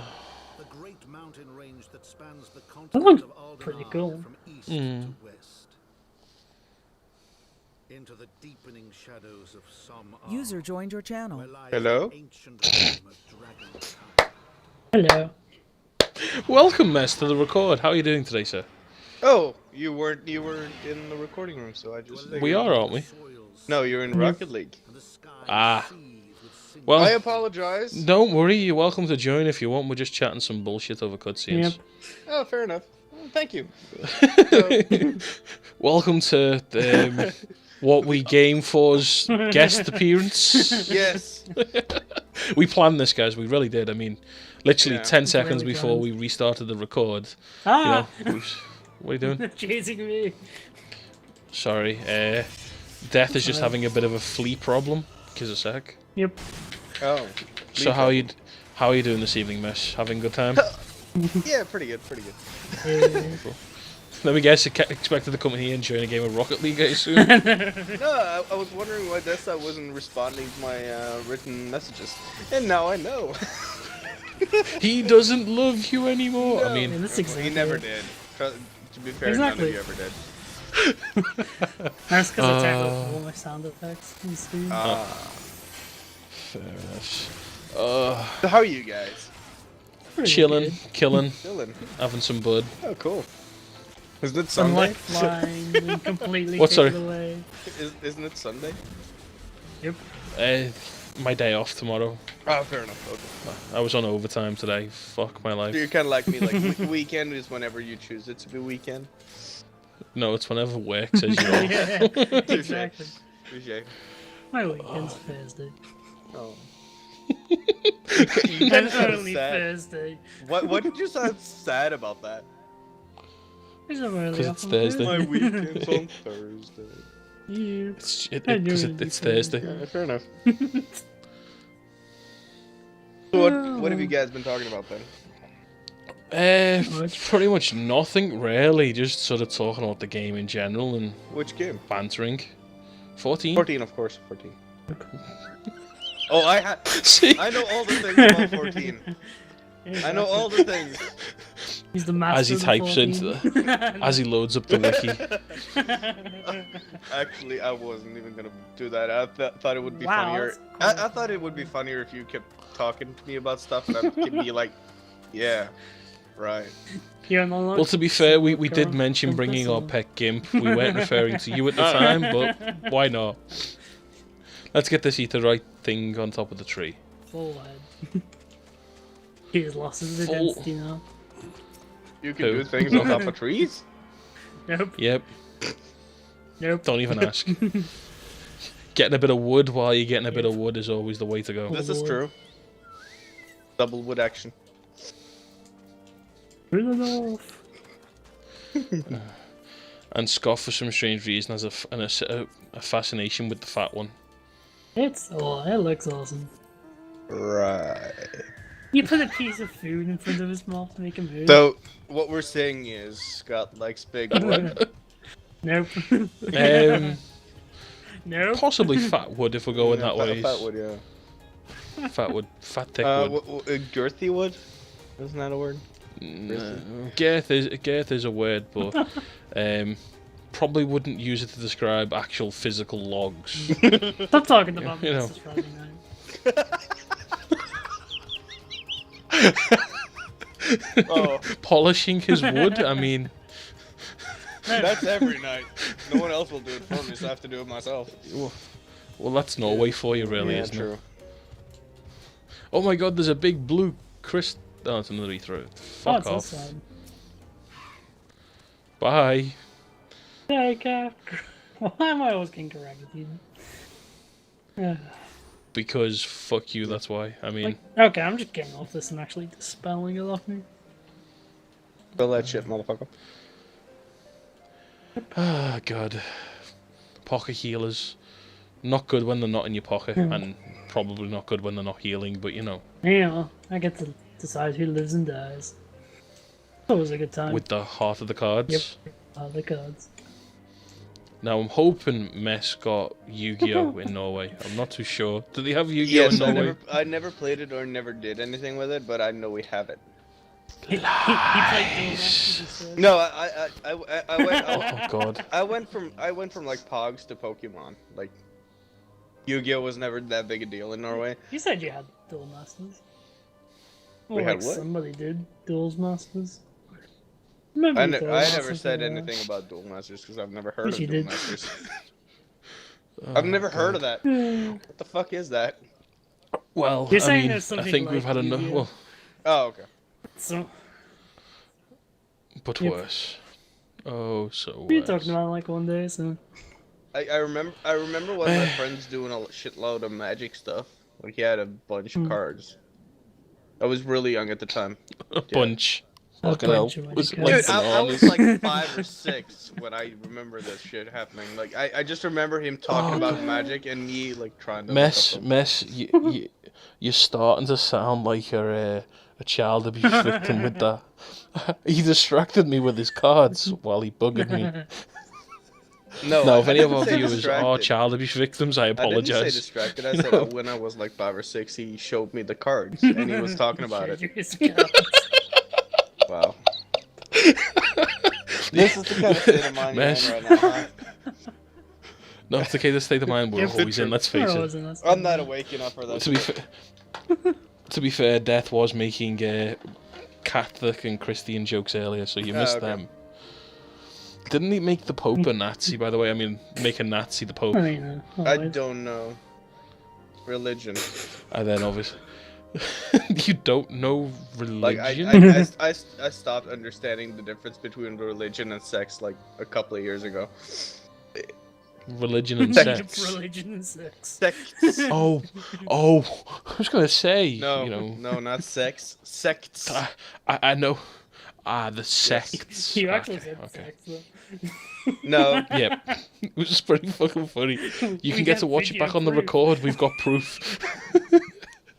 Speaker 6: the great mountain range that spans the
Speaker 2: That
Speaker 6: continent
Speaker 2: looks
Speaker 6: of
Speaker 2: pretty
Speaker 6: Aldenar
Speaker 2: cool.
Speaker 6: from east
Speaker 1: Mm.
Speaker 6: to west. Into the deepening shadows of some
Speaker 7: User joined your channel.
Speaker 6: where lies
Speaker 8: Hello?
Speaker 6: the ancient realm of Dragonkind.
Speaker 2: Hello.
Speaker 1: Welcome, Mess, to the record. How are you doing today, sir?
Speaker 8: Oh, you weren't in the recording room, so I just
Speaker 1: We are, aren't we?
Speaker 8: No, you're in Rocket League.
Speaker 6: And the sky
Speaker 1: Ah.
Speaker 6: seethed with singing.
Speaker 1: Well,
Speaker 8: I apologize.
Speaker 1: don't worry. You're welcome to join if you want. We're just chatting some bullshit over cutscenes.
Speaker 2: Yep.
Speaker 8: Oh, fair enough. Well, thank you.
Speaker 1: Welcome to what we game for's guest appearance.
Speaker 8: Yes.
Speaker 1: We planned this, guys. We really did. I mean, literally
Speaker 8: Yeah.
Speaker 1: 10 seconds
Speaker 2: Really
Speaker 1: before
Speaker 2: planned.
Speaker 1: we restarted the record.
Speaker 2: Ah!
Speaker 1: You know, what are you doing?
Speaker 2: Chasing me.
Speaker 1: Sorry. Death is just having a bit of a flea problem. Give us a sec.
Speaker 2: Yep.
Speaker 8: Oh.
Speaker 1: So how are you doing this evening, Mess? Having a good time?
Speaker 8: Yeah, pretty good, pretty good.
Speaker 2: Yeah.
Speaker 1: Let me guess, expected to come in here and join a game of Rocket League soon.
Speaker 8: No, I was wondering why Deathsite wasn't responding to my written messages, and now I know.
Speaker 1: He doesn't love you anymore. I
Speaker 2: Yeah,
Speaker 1: mean,
Speaker 2: that's
Speaker 8: He
Speaker 2: exactly
Speaker 8: never
Speaker 2: it.
Speaker 8: did. To be fair,
Speaker 2: Exactly.
Speaker 8: none of you ever did.
Speaker 2: That's because I turned off all my sound effects in Steam.
Speaker 1: fair enough.
Speaker 8: So how are you guys?
Speaker 2: Pretty
Speaker 1: Chilling,
Speaker 2: good.
Speaker 1: killing,
Speaker 8: Chilling.
Speaker 1: having some bud.
Speaker 8: Oh, cool. Isn't it
Speaker 2: Sunlight
Speaker 8: Sunday?
Speaker 2: flying and completely
Speaker 1: What, sorry?
Speaker 2: taken away.
Speaker 8: Isn't it Sunday?
Speaker 2: Yep.
Speaker 1: My day off tomorrow.
Speaker 8: Oh, fair enough. Okay.
Speaker 1: I was on overtime today. Fuck my
Speaker 8: So
Speaker 1: life.
Speaker 8: you're kind of like me. Like weekend is whenever you choose it to be weekend.
Speaker 1: No, it's whenever work says you're off.
Speaker 2: Yeah, exactly.
Speaker 8: Touché.
Speaker 2: My weekend's Thursday.
Speaker 8: Oh.
Speaker 2: And
Speaker 8: sound
Speaker 2: only
Speaker 8: sad.
Speaker 2: Thursday.
Speaker 8: What did you sound sad about that?
Speaker 2: Because I'm early
Speaker 1: 'Cause
Speaker 2: off
Speaker 1: it's
Speaker 2: on
Speaker 1: Thursday.
Speaker 8: My weekend's on Thursday.
Speaker 2: Yeah.
Speaker 1: It's
Speaker 2: I knew it'd be
Speaker 1: it's Thursday.
Speaker 8: Yeah, fair enough. So what have you guys been talking about then?
Speaker 1: Pretty much nothing really. Just sort of talking about the game in general and
Speaker 8: Which game?
Speaker 1: bantering. 14.
Speaker 8: 14, of course. 14. Oh,
Speaker 1: See,
Speaker 8: I know all the things about 14. I know all the things.
Speaker 2: He's the master
Speaker 1: as he
Speaker 2: of the
Speaker 1: types
Speaker 2: 14.
Speaker 1: into as he loads up the wiki.
Speaker 8: Actually, I wasn't even gonna do that. I thought it would be
Speaker 2: Wow,
Speaker 8: funnier.
Speaker 2: that's
Speaker 8: I thought it would be funnier if you kept talking to me about stuff and I could be like, yeah, right.
Speaker 2: You're not like
Speaker 1: Well, to be fair, we did
Speaker 2: Girl,
Speaker 1: mention bringing our
Speaker 2: Princess.
Speaker 1: pet Gimp. We weren't referring to you at the time, but why not? Let's get this ether right thing on top of the tree.
Speaker 2: Full head. He's lost his
Speaker 1: Full-
Speaker 2: identity now.
Speaker 8: You can
Speaker 1: Who?
Speaker 8: do things on top of trees.
Speaker 2: Nope.
Speaker 1: Yep,
Speaker 2: Nope.
Speaker 1: don't even ask. Getting a bit of wood while you're getting a bit of wood is always the way to go.
Speaker 8: This is true. Double wood action.
Speaker 2: Through the north.
Speaker 1: And Scott, for some strange reason, has a fascination with the fat one.
Speaker 2: It looks awesome.
Speaker 8: Right.
Speaker 2: You put a piece of food in front of his mouth to make him move.
Speaker 8: So what we're saying is Scott likes big wood.
Speaker 2: Nope. Nope.
Speaker 1: Possibly fat wood if we're going that way.
Speaker 8: Fat wood, yeah.
Speaker 1: Fat wood, fat thick wood.
Speaker 8: Girthy wood? Isn't that a word?
Speaker 1: No. Girth is a word, but probably wouldn't use it to describe actual physical logs.
Speaker 2: Stop talking about
Speaker 1: You know.
Speaker 2: Mrs. Friday night.
Speaker 8: Oh,
Speaker 1: Polishing his wood. I mean,
Speaker 8: that's every night. No one else will do it for me, so I have to do it myself.
Speaker 1: well, that's Norway for you, really,
Speaker 8: Yeah,
Speaker 1: isn't
Speaker 8: true.
Speaker 1: it? Oh my God, there's a big blue crystal. Oh, it's another ether.
Speaker 2: Oh,
Speaker 1: Fuck
Speaker 2: it's
Speaker 1: off.
Speaker 2: outside.
Speaker 1: Bye.
Speaker 2: Yeah, why am I always getting corrected? Yeah.
Speaker 1: Because fuck you. That's why. I mean,
Speaker 2: Okay, I'm just getting off this and actually dispelling it off me.
Speaker 8: Spill that shit, motherfucker.
Speaker 1: ah, God. Pocket healers. Not good when they're not in your pocket, and probably not good when they're not healing. But you know,
Speaker 2: I get to decide who lives and dies. Always a good time.
Speaker 1: with the heart of the cards.
Speaker 2: Yep. The cards.
Speaker 1: Now I'm hoping Mess got Yu-Gi-Oh in Norway. I'm not too sure. Do they have Yu-Gi-Oh
Speaker 8: Yes,
Speaker 1: in Norway?
Speaker 8: I never played it or never did anything with it, but I know we have it.
Speaker 2: He played Duel Masters instead.
Speaker 8: No, I went.
Speaker 1: Oh God.
Speaker 8: I went from like Pogs to Pokemon. Like, Yu-Gi-Oh was never that big a deal in Norway.
Speaker 2: You said you had Duel Masters. Or
Speaker 8: We had
Speaker 2: like
Speaker 8: what?
Speaker 2: somebody did. Duels Masters. Maybe
Speaker 8: I
Speaker 2: you Duel
Speaker 8: never
Speaker 2: Masters
Speaker 8: said
Speaker 2: or-
Speaker 8: anything about Duel Masters because I've never heard
Speaker 2: Yes,
Speaker 8: of
Speaker 2: you
Speaker 8: Duel
Speaker 2: did.
Speaker 8: Masters. I've never heard of that. What the fuck is that?
Speaker 1: Well,
Speaker 2: You're
Speaker 1: I
Speaker 2: saying
Speaker 1: mean,
Speaker 2: there's
Speaker 1: I
Speaker 2: something
Speaker 1: think we've
Speaker 2: like
Speaker 1: had enough.
Speaker 2: Yu-Gi-Oh?
Speaker 1: Well,
Speaker 8: Oh, okay.
Speaker 2: So,
Speaker 1: but
Speaker 2: Yep.
Speaker 1: worse. Oh, so
Speaker 2: we were
Speaker 1: worse.
Speaker 2: talking about it like one day, so.
Speaker 8: I remember one of my friends doing a shitload of magic stuff. Like he had a bunch of cards. I was really young at the time.
Speaker 1: A bunch.
Speaker 2: A
Speaker 1: Fucking hell.
Speaker 2: bunch of
Speaker 1: Was it
Speaker 2: magic
Speaker 1: like
Speaker 8: Dude, I was
Speaker 1: bananas?
Speaker 8: like 5 or 6 when I remember this shit happening. Like I just remember him talking about magic and me like trying to
Speaker 1: Mess, you're starting to sound like a child abuse victim with that. He distracted me with his cards while he buggered me. No, if any of our viewers are child abuse victims, I
Speaker 8: I didn't say
Speaker 1: apologize.
Speaker 8: distracted. I said when I was like 5 or 6, he showed me the cards and he was talking about it. Wow. This is the kind of state of mind you're in right now, huh?
Speaker 1: No, it's okay. The state of mind we're always in. Let's face it.
Speaker 8: I'm not awake enough for that.
Speaker 1: To be fair, Death was making Catholic and Christian jokes earlier, so you missed
Speaker 8: okay.
Speaker 1: them. Didn't he make the Pope a Nazi, by the way? I mean, make a Nazi the Pope.
Speaker 8: I don't know. Religion.
Speaker 1: And then, obviously... You don't know religion?
Speaker 8: Like, I stopped understanding the difference between religion and sex, like, a couple of years ago.
Speaker 1: Religion and sex.
Speaker 2: Religion and sex.
Speaker 8: Sects.
Speaker 1: Oh, I was going to say,
Speaker 8: No,
Speaker 1: you know...
Speaker 8: no, not sex. Sects.
Speaker 1: I know. The sects.
Speaker 2: You actually
Speaker 1: Okay,
Speaker 2: said sex, though.
Speaker 8: No.
Speaker 1: Yeah, it was pretty fucking funny. You can get to watch it back on the record. We've got proof.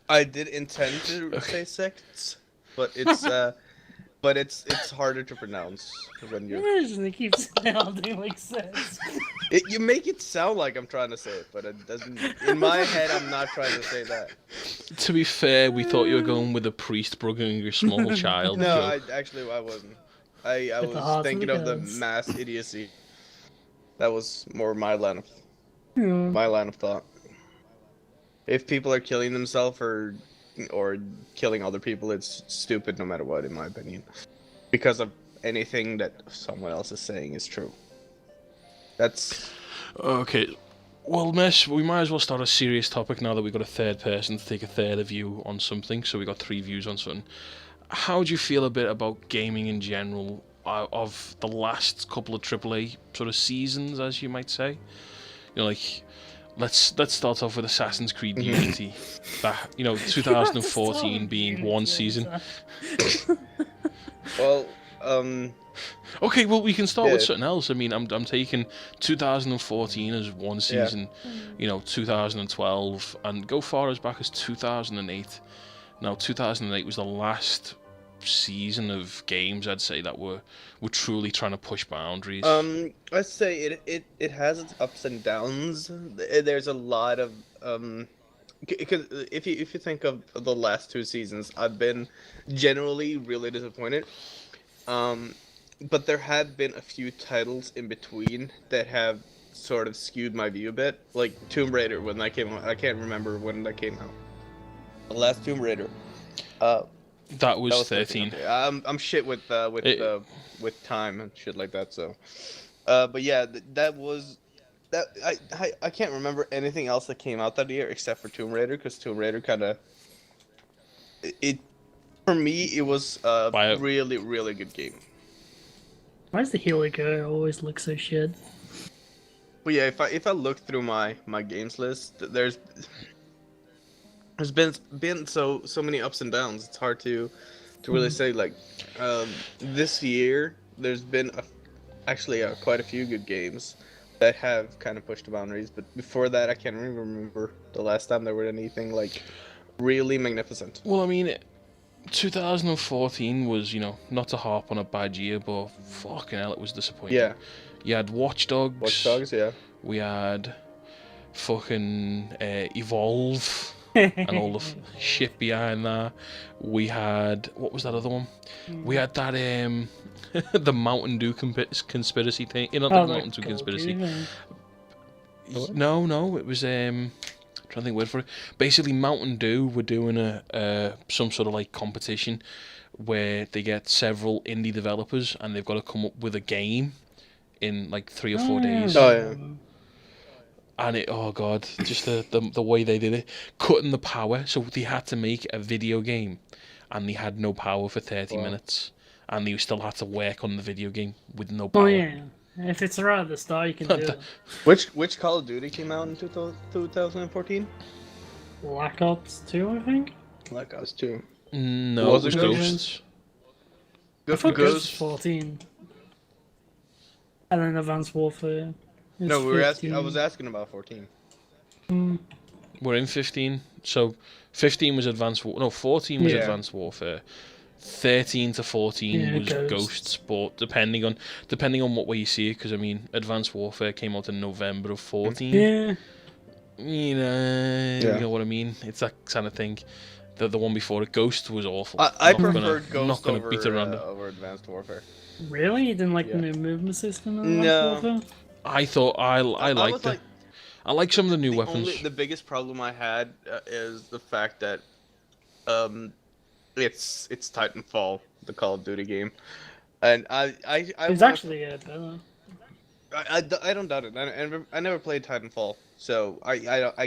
Speaker 8: I did intend to say sects, but it's harder to pronounce when you're.
Speaker 2: It keeps sounding like sex.
Speaker 8: You make it sound like I'm trying to say it, but it doesn't. In my head, I'm not trying to say that.
Speaker 1: To be fair, we thought you were going with a priest bugging your small child.
Speaker 8: No,
Speaker 1: joke.
Speaker 8: I wasn't. I was thinking of the mass idiocy. That was more my line of thought. If people are killing themselves or killing other people, it's stupid no matter what, in my opinion. Because of anything that someone else is saying is true. That's...
Speaker 1: Okay. Well, Mess, we might as well start a serious topic now that we've got a third person to take a third view on something. So we got 3 views on something. How do you feel a bit about gaming in general of the last couple of AAA sort of seasons, as you might say? You know, like... Let's start off with Assassin's Creed Unity. That, you know, 2014 being one season.
Speaker 8: Well,
Speaker 1: Okay, well we can start with something else. I mean, I'm taking 2014 as one season, you know, 2012, and go far as back as 2008. Now, 2008 was the last season of games, I'd say, that were truly trying to push boundaries.
Speaker 8: I'd say it has its ups and downs. There's a lot of because if you think of the last 2 seasons, I've been generally really disappointed. But there have been a few titles in between that have sort of skewed my view a bit. Like Tomb Raider, when that came out. I can't remember when that came out. The last Tomb Raider.
Speaker 1: That was 13.
Speaker 8: Okay. I'm shit with time and shit like that. So, but yeah, that was that. I can't remember anything else that came out that year except for Tomb Raider, because Tomb Raider kind of it for me it was a really really good game.
Speaker 2: Why does the Healy guy always look so shit?
Speaker 8: But yeah, if I look through my games list, there's been so many ups and downs. It's hard to really say. Like this year, there's been actually quite a few good games that have kind of pushed the boundaries. But before that, I can't even remember the last time there were anything like really magnificent.
Speaker 1: Well, I mean, 2014 was, you know, not to harp on a bad year, but fucking hell, it was disappointing.
Speaker 8: Yeah.
Speaker 1: You had Watch Dogs.
Speaker 8: Watch Dogs, yeah.
Speaker 1: We had fucking Evolve. And all the shit behind that. We had, what was that other one? We had that the Mountain Dew conspiracy thing. You know, the Mountain Dew conspiracy. No, it was trying to think word for it. Basically, Mountain Dew were doing a some sort of like competition where they get several indie developers and they've got to come up with a game in like 3 or 4 days.
Speaker 8: Oh yeah.
Speaker 1: And it, oh god, just the way they did it, cutting the power. So they had to make a video game, and they had no power for 30 minutes, and they still had to work on the video game with no power.
Speaker 2: Oh yeah. If it's right at the start, you can do it.
Speaker 8: Which Call of Duty came out in 2014?
Speaker 2: Black Ops 2, I think?
Speaker 8: Black Ops 2.
Speaker 1: No,
Speaker 8: Was
Speaker 1: it was
Speaker 8: it
Speaker 1: Ghosts.
Speaker 2: I thought Ghost was
Speaker 8: Ghost.
Speaker 2: 14. And then Advanced Warfare. is
Speaker 8: No, we were asking. I
Speaker 2: 15.
Speaker 8: was asking about 14.
Speaker 1: We're in 15, so 15 was Advanced War. No, 14 was
Speaker 8: Yeah.
Speaker 1: Advanced Warfare. 13 to 14
Speaker 2: Yeah,
Speaker 1: was Ghosts, but depending on what way you see it, because I mean, Advanced Warfare came out in November of 14.
Speaker 2: Yeah.
Speaker 1: You know what I mean. It's that kind of thing. The one before it, Ghost, was awful.
Speaker 8: I
Speaker 1: I'm not
Speaker 8: preferred
Speaker 1: I'm not
Speaker 8: Ghost
Speaker 1: gonna
Speaker 8: over,
Speaker 1: beat around it.
Speaker 8: over Advanced Warfare.
Speaker 2: Really? You didn't like
Speaker 8: Yeah.
Speaker 2: the new movement system in
Speaker 8: No.
Speaker 2: Advanced Warfare?
Speaker 1: I thought I liked
Speaker 8: was
Speaker 1: it.
Speaker 8: like,
Speaker 1: I like some of the new weapons.
Speaker 8: the biggest problem I had is the fact that it's Titanfall, the Call of Duty game, and I
Speaker 2: It's
Speaker 8: wanna-
Speaker 2: actually better.
Speaker 8: I don't doubt it. I never played Titanfall, so I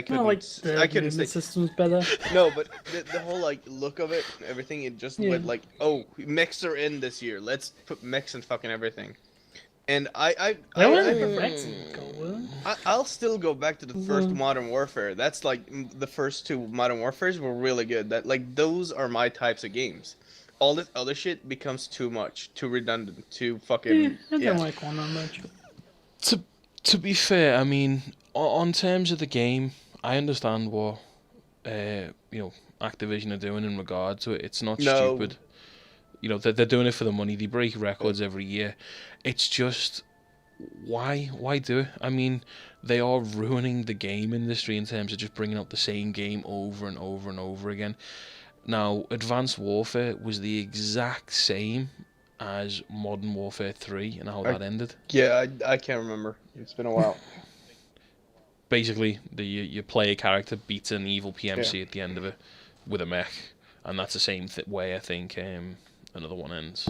Speaker 8: couldn't
Speaker 2: No, like the
Speaker 8: I couldn't
Speaker 2: movement
Speaker 8: say
Speaker 2: system's better.
Speaker 8: no, but the whole like look of it, everything, it just
Speaker 2: Yeah.
Speaker 8: went like, oh, mechs are in this year. Let's put mechs in fucking everything. And I'll still go back to the first Modern Warfare. That's like the first two Modern Warfares were really good. That like those are my types of games. All this other shit becomes too much, too redundant, too fucking.
Speaker 2: I don't like one that much.
Speaker 1: To be fair, I mean, on terms of the game, I understand what Activision are doing in regard to it. It's not
Speaker 8: No.
Speaker 1: stupid. You know, they're doing it for the money. They break records every year. It's just, why do it? I mean, they are ruining the game industry in terms of just bringing out the same game over and over and over again. Now, Advanced Warfare was the exact same as Modern Warfare 3 and how that ended.
Speaker 8: Yeah, I can't remember. It's been a while.
Speaker 1: Basically, you play a character beats an evil PMC at the end of it with a mech, and that's the same way I think another one ends.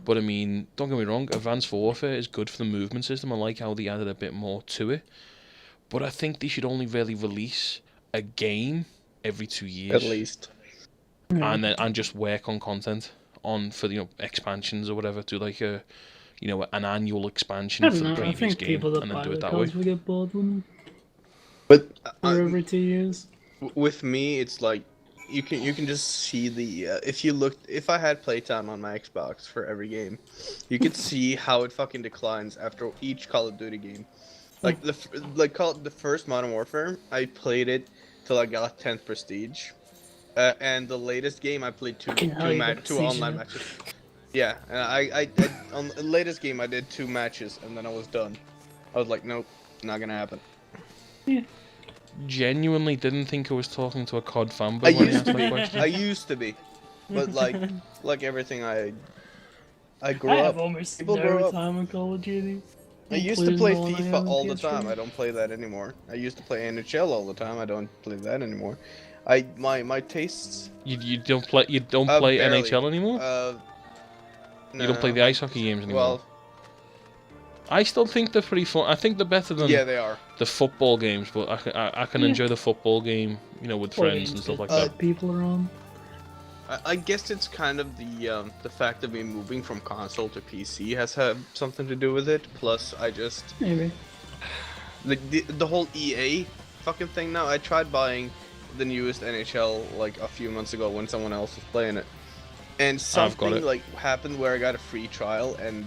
Speaker 1: But I mean, don't get me wrong, Advanced Warfare is good for the movement system. I like how they added a bit more to it, but I think they should only really release a game every 2 years
Speaker 8: At least.
Speaker 1: and just work on content for expansions or whatever. Do like a an annual expansion
Speaker 2: I
Speaker 1: for
Speaker 2: don't
Speaker 1: the
Speaker 2: know. I
Speaker 1: previous
Speaker 2: think
Speaker 1: game
Speaker 2: people that
Speaker 1: and then
Speaker 2: buy
Speaker 1: do
Speaker 2: the
Speaker 1: it that way.
Speaker 2: cards will get bored with them
Speaker 8: But
Speaker 2: for every 2 years.
Speaker 8: with me, it's like you can just see the if I had playtime on my Xbox for every game, you could see how it fucking declines after each Call of Duty game. Like the first Modern Warfare, I played it till I got 10th prestige, and the latest game I played two online matches. Yeah, and I on the latest game I did 2 matches and then I was done. I was like, nope, not gonna happen.
Speaker 1: Genuinely didn't think I was talking to a COD fanboy
Speaker 8: I
Speaker 1: when I
Speaker 8: used
Speaker 1: asked
Speaker 8: to
Speaker 1: that
Speaker 8: be.
Speaker 1: question.
Speaker 8: I used to be, but like everything, I grew
Speaker 2: I
Speaker 8: up.
Speaker 2: have almost
Speaker 8: People grow
Speaker 2: no
Speaker 8: up.
Speaker 2: time in Call of Duty.
Speaker 8: I used to play
Speaker 2: including the one I
Speaker 8: FIFA
Speaker 2: have on
Speaker 8: all the
Speaker 2: PS4.
Speaker 8: time. I don't play that anymore. I used to play NHL all the time. I don't play that anymore. My tastes.
Speaker 1: You don't play play
Speaker 8: barely.
Speaker 1: NHL anymore? You don't play the ice hockey games anymore?
Speaker 8: Well,
Speaker 1: I still think they're pretty fun. I think they're better than
Speaker 8: yeah, they are.
Speaker 1: the football games, but I can enjoy the football game, with friends and stuff like that.
Speaker 2: People around.
Speaker 8: I guess it's kind of the fact of me moving from console to PC has had something to do with it. Plus, I just
Speaker 2: Maybe.
Speaker 8: the whole EA fucking thing now. I tried buying the newest NHL like a few months ago when someone else was playing it, and something like happened where I got a free trial and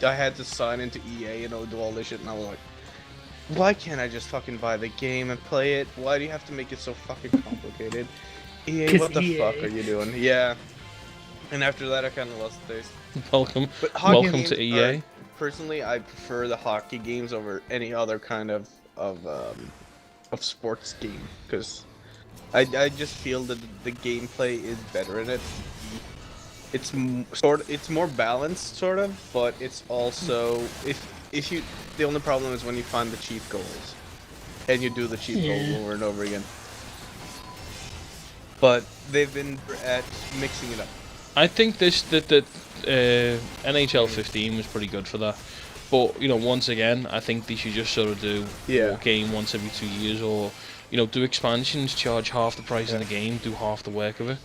Speaker 8: I had to sign into EA and do all this shit, and I was like, why can't I just fucking buy the game and play it? Why do you have to make it so fucking complicated? EA, what the fuck are you doing? Yeah. And after that, I kind of lost the taste.
Speaker 1: Welcome
Speaker 8: games
Speaker 1: to EA.
Speaker 8: Personally, I prefer the hockey games over any other kind of sports game, because I just feel that the gameplay is better in it. It's more balanced, sort of, but it's also the only problem is when you find the cheat goals, and you do the cheat goals over and over again. But they've been at mixing it up.
Speaker 1: I think NHL 15 was pretty good for that. But, once again, I think they should just sort of do a game once every 2 years, or, do expansions, charge half the price of the game, do half the work of it.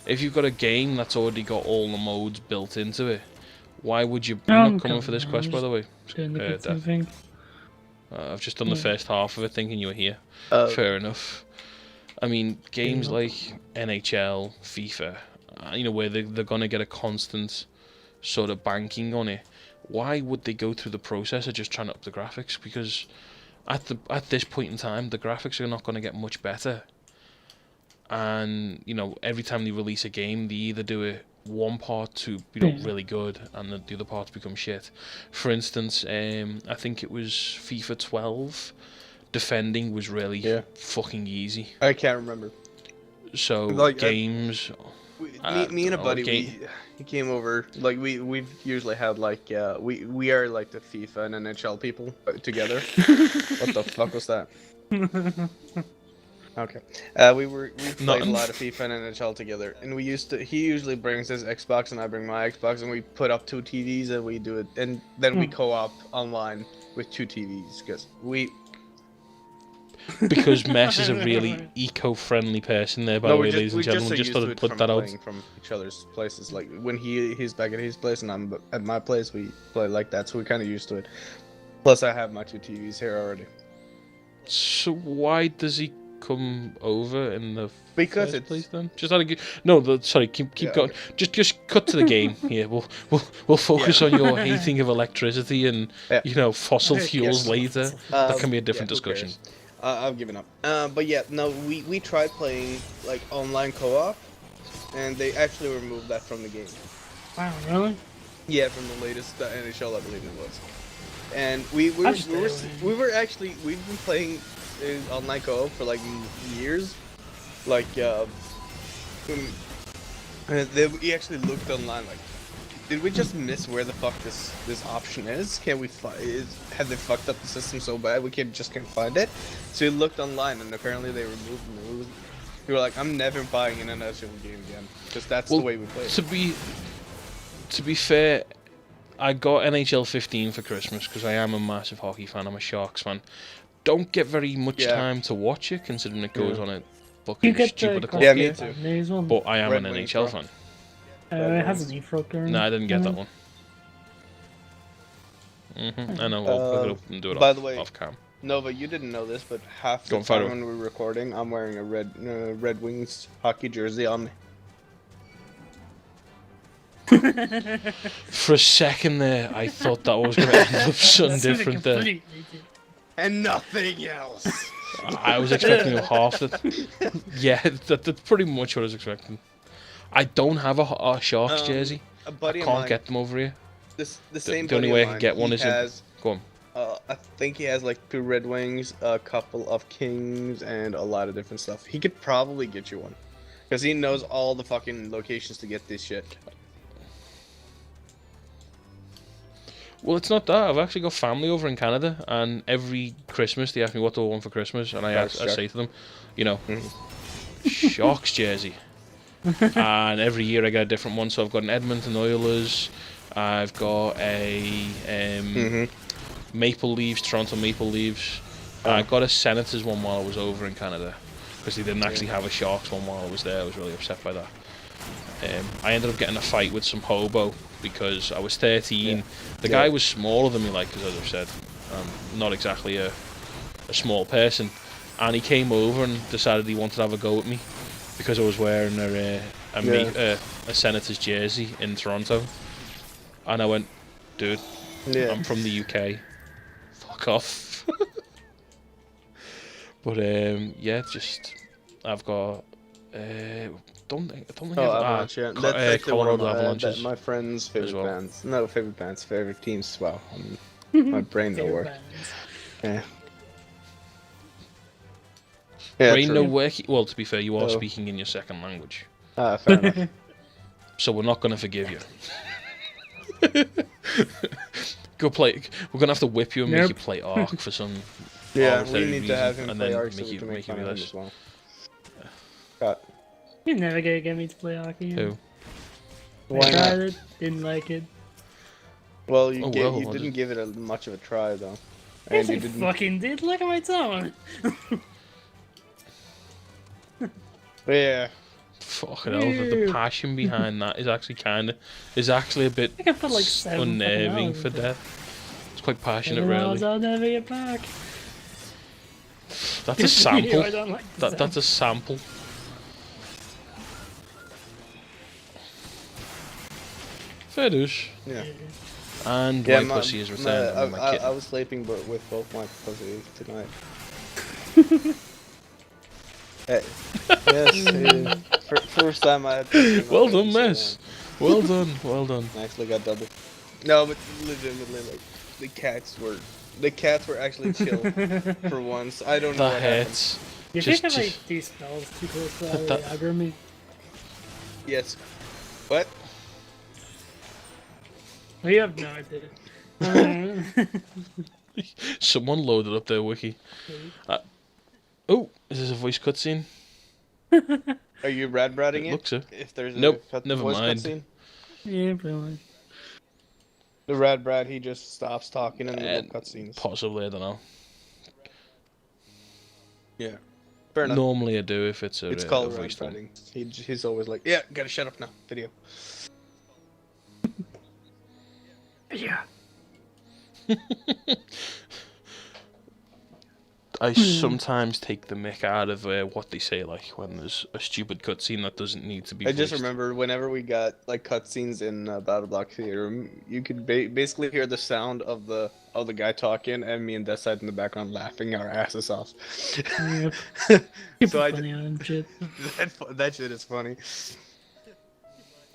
Speaker 1: If you've got a game that's already got all the modes built into it, Why would you?
Speaker 2: No,
Speaker 1: I'm
Speaker 2: I'm
Speaker 1: not coming for
Speaker 2: coming
Speaker 1: this
Speaker 2: now,
Speaker 1: quest,
Speaker 2: I'm
Speaker 1: by the way.
Speaker 2: Doing the good
Speaker 1: Death.
Speaker 2: thing.
Speaker 1: I've just done the first half of it, thinking you were here. Fair enough. I mean, games like NHL, FIFA, where they're gonna get a constant sort of banking on it. Why would they go through the process of just trying to up the graphics? Because at this point in time, the graphics are not going to get much better. And every time they release a game, they either do it one part to really good, and the other parts become shit. For instance, I think it was FIFA 12. Defending was really fucking easy.
Speaker 8: I can't remember.
Speaker 1: So
Speaker 8: Like,
Speaker 1: games.
Speaker 8: Me and a buddy, he came over. Like we've usually had like we are like the FIFA and NHL people together. What the fuck was that? Okay. We played a lot of FIFA and NHL together, and he usually brings his Xbox and I bring my Xbox, and we put up 2 TVs and we do it, and then we co-op online with 2 TVs because
Speaker 1: Mess is a really eco-friendly person there, by the way, ladies and gentlemen. Just thought I'd put that out.
Speaker 8: From each other's places, like when he's back at his place and I'm at my place, we play like that, so we're kind of used to it. Plus, I have my 2 TVs here already.
Speaker 1: So why does he come over in the
Speaker 8: first
Speaker 1: place then? Just out of sorry, keep going. Okay. Just cut to the game here. We'll focus on your hating of electricity and fossil fuels later. That can be a different discussion.
Speaker 8: I've given up. But yeah, no, we tried playing like online co-op, and they actually removed that from the game.
Speaker 2: Wow, really?
Speaker 8: Yeah, from the latest NHL, I believe it was. And we've been playing online co-op for like years. Like we actually looked online like, did we just miss where the fuck this option is? Can we have they fucked up the system so bad we can't find it? So we looked online and apparently they removed them. We were like, I'm never buying an NHL game again because that's the way we play it.
Speaker 1: To be fair, I got NHL 15 for Christmas because I am a massive hockey fan. I'm a Sharks fan. Don't get very much time to watch it considering it goes on a fucking stupid clock.
Speaker 8: Yeah, me too.
Speaker 1: But I am an NHL fan.
Speaker 2: It has an e-frog going.
Speaker 1: No, I didn't get that one. I know, I'll look it up and do it
Speaker 8: by the way,
Speaker 1: off cam.
Speaker 8: Nova, you didn't know this, but half the time when we're recording, I'm wearing a Red Wings hockey jersey on me.
Speaker 1: For a second there, I thought that was going to end up something different there.
Speaker 8: And nothing else.
Speaker 1: I was expecting half that. Yeah, that's pretty much what I was expecting. I don't have a Sharks jersey.
Speaker 8: A buddy
Speaker 1: I can't get them over here.
Speaker 8: The
Speaker 1: only way I can get one is go on.
Speaker 8: I think he has like 2 Red Wings, a couple of Kings, and a lot of different stuff. He could probably get you one, because he knows all the fucking locations to get this shit.
Speaker 1: Well, it's not that. I've actually got family over in Canada, and every Christmas they ask me what do I want for Christmas, and I say to them, Sharks jersey. And every year I get a different one. So I've got an Edmonton Oilers, I've got a Maple Leafs, Toronto Maple Leafs. I got a Senators one while I was over in Canada because they didn't actually have a Sharks one while I was there. I was really upset by that. I ended up getting a fight with some hobo because I was 13. The guy was smaller than me, like, because as I've said, I'm not exactly a small person. And he came over and decided he wanted to have a go at me because I was wearing a Senators jersey in Toronto. And I went, dude, I'm from the UK. Fuck off. But I've got I don't think
Speaker 8: Avalanche, that's
Speaker 1: Colorado Avalanches.
Speaker 8: My friend's favorite bands. No, favorite bands, favorite teams as well. My brain don't work. Yeah.
Speaker 1: Brain no work. Well, to be fair, you are speaking in your second language.
Speaker 8: Fair enough.
Speaker 1: So we're not going to forgive you. Go play. We're going to have to whip you and make you play Ark for some.
Speaker 8: Yeah, we need to have him
Speaker 1: and
Speaker 8: play
Speaker 1: then
Speaker 8: Ark so
Speaker 1: make
Speaker 8: we
Speaker 1: you
Speaker 8: can make fun of him
Speaker 1: realize.
Speaker 8: as well. Got.
Speaker 2: You're never gonna get me to play hockey.
Speaker 1: Who?
Speaker 2: I tried it, didn't like it.
Speaker 8: Well, you didn't give it much of a try though.
Speaker 2: Yes, I fucking did. Look at my tongue.
Speaker 8: Yeah.
Speaker 1: Fucking hell, the passion behind that is actually a bit
Speaker 2: I can put like 7
Speaker 1: unnerving
Speaker 2: fucking
Speaker 1: for
Speaker 2: hours into
Speaker 1: Death. It's quite passionate,
Speaker 2: it.
Speaker 1: really.
Speaker 2: I'll never get back.
Speaker 1: That's a sample.
Speaker 2: I don't like the
Speaker 1: That's a sample. Fair douche.
Speaker 8: Yeah.
Speaker 1: And
Speaker 8: Yeah,
Speaker 1: my pussy is returned. and my kitten.
Speaker 8: I was sleeping with both my pussies tonight. Yes, first time I had pussy in my
Speaker 1: Well done,
Speaker 8: face,
Speaker 1: Mess. Well done, well done.
Speaker 8: I actually got double. No, but legitimately, like the cats were actually chill for once. I don't know
Speaker 1: That
Speaker 8: what happened.
Speaker 1: hurts.
Speaker 2: You
Speaker 1: Just-
Speaker 2: think if I
Speaker 1: just-
Speaker 2: do spells too close to
Speaker 1: That-
Speaker 2: that, aggro me?
Speaker 8: Yes. What?
Speaker 2: Well, you have no idea.
Speaker 1: Someone loaded up their wiki. Oh, is this a voice cutscene?
Speaker 8: Are you rad-bratting it?
Speaker 1: Looks so.
Speaker 8: If there's
Speaker 1: Nope,
Speaker 8: a
Speaker 1: never
Speaker 8: voice
Speaker 1: mind.
Speaker 8: cutscene?
Speaker 2: Yeah, pretty much.
Speaker 8: The rad brat, he just stops talking in the little cutscenes.
Speaker 1: Possibly, I don't know.
Speaker 8: Yeah. Fair enough.
Speaker 1: Normally I do if it's a,
Speaker 8: It's
Speaker 1: a
Speaker 8: called
Speaker 1: voice one.
Speaker 8: rad-bratting. He's always like, yeah, gotta shut up now. Video.
Speaker 2: Yeah.
Speaker 1: I sometimes take the mick out of what they say, like when there's a stupid cutscene that doesn't need to be.
Speaker 8: I just
Speaker 1: voiced.
Speaker 8: remember whenever we got like cutscenes in Battle Block Theater, you could basically hear the sound of the guy talking and me and Deathsite in the background laughing our asses off.
Speaker 2: Yep.
Speaker 8: So I
Speaker 2: funny on shit.
Speaker 8: that shit is funny.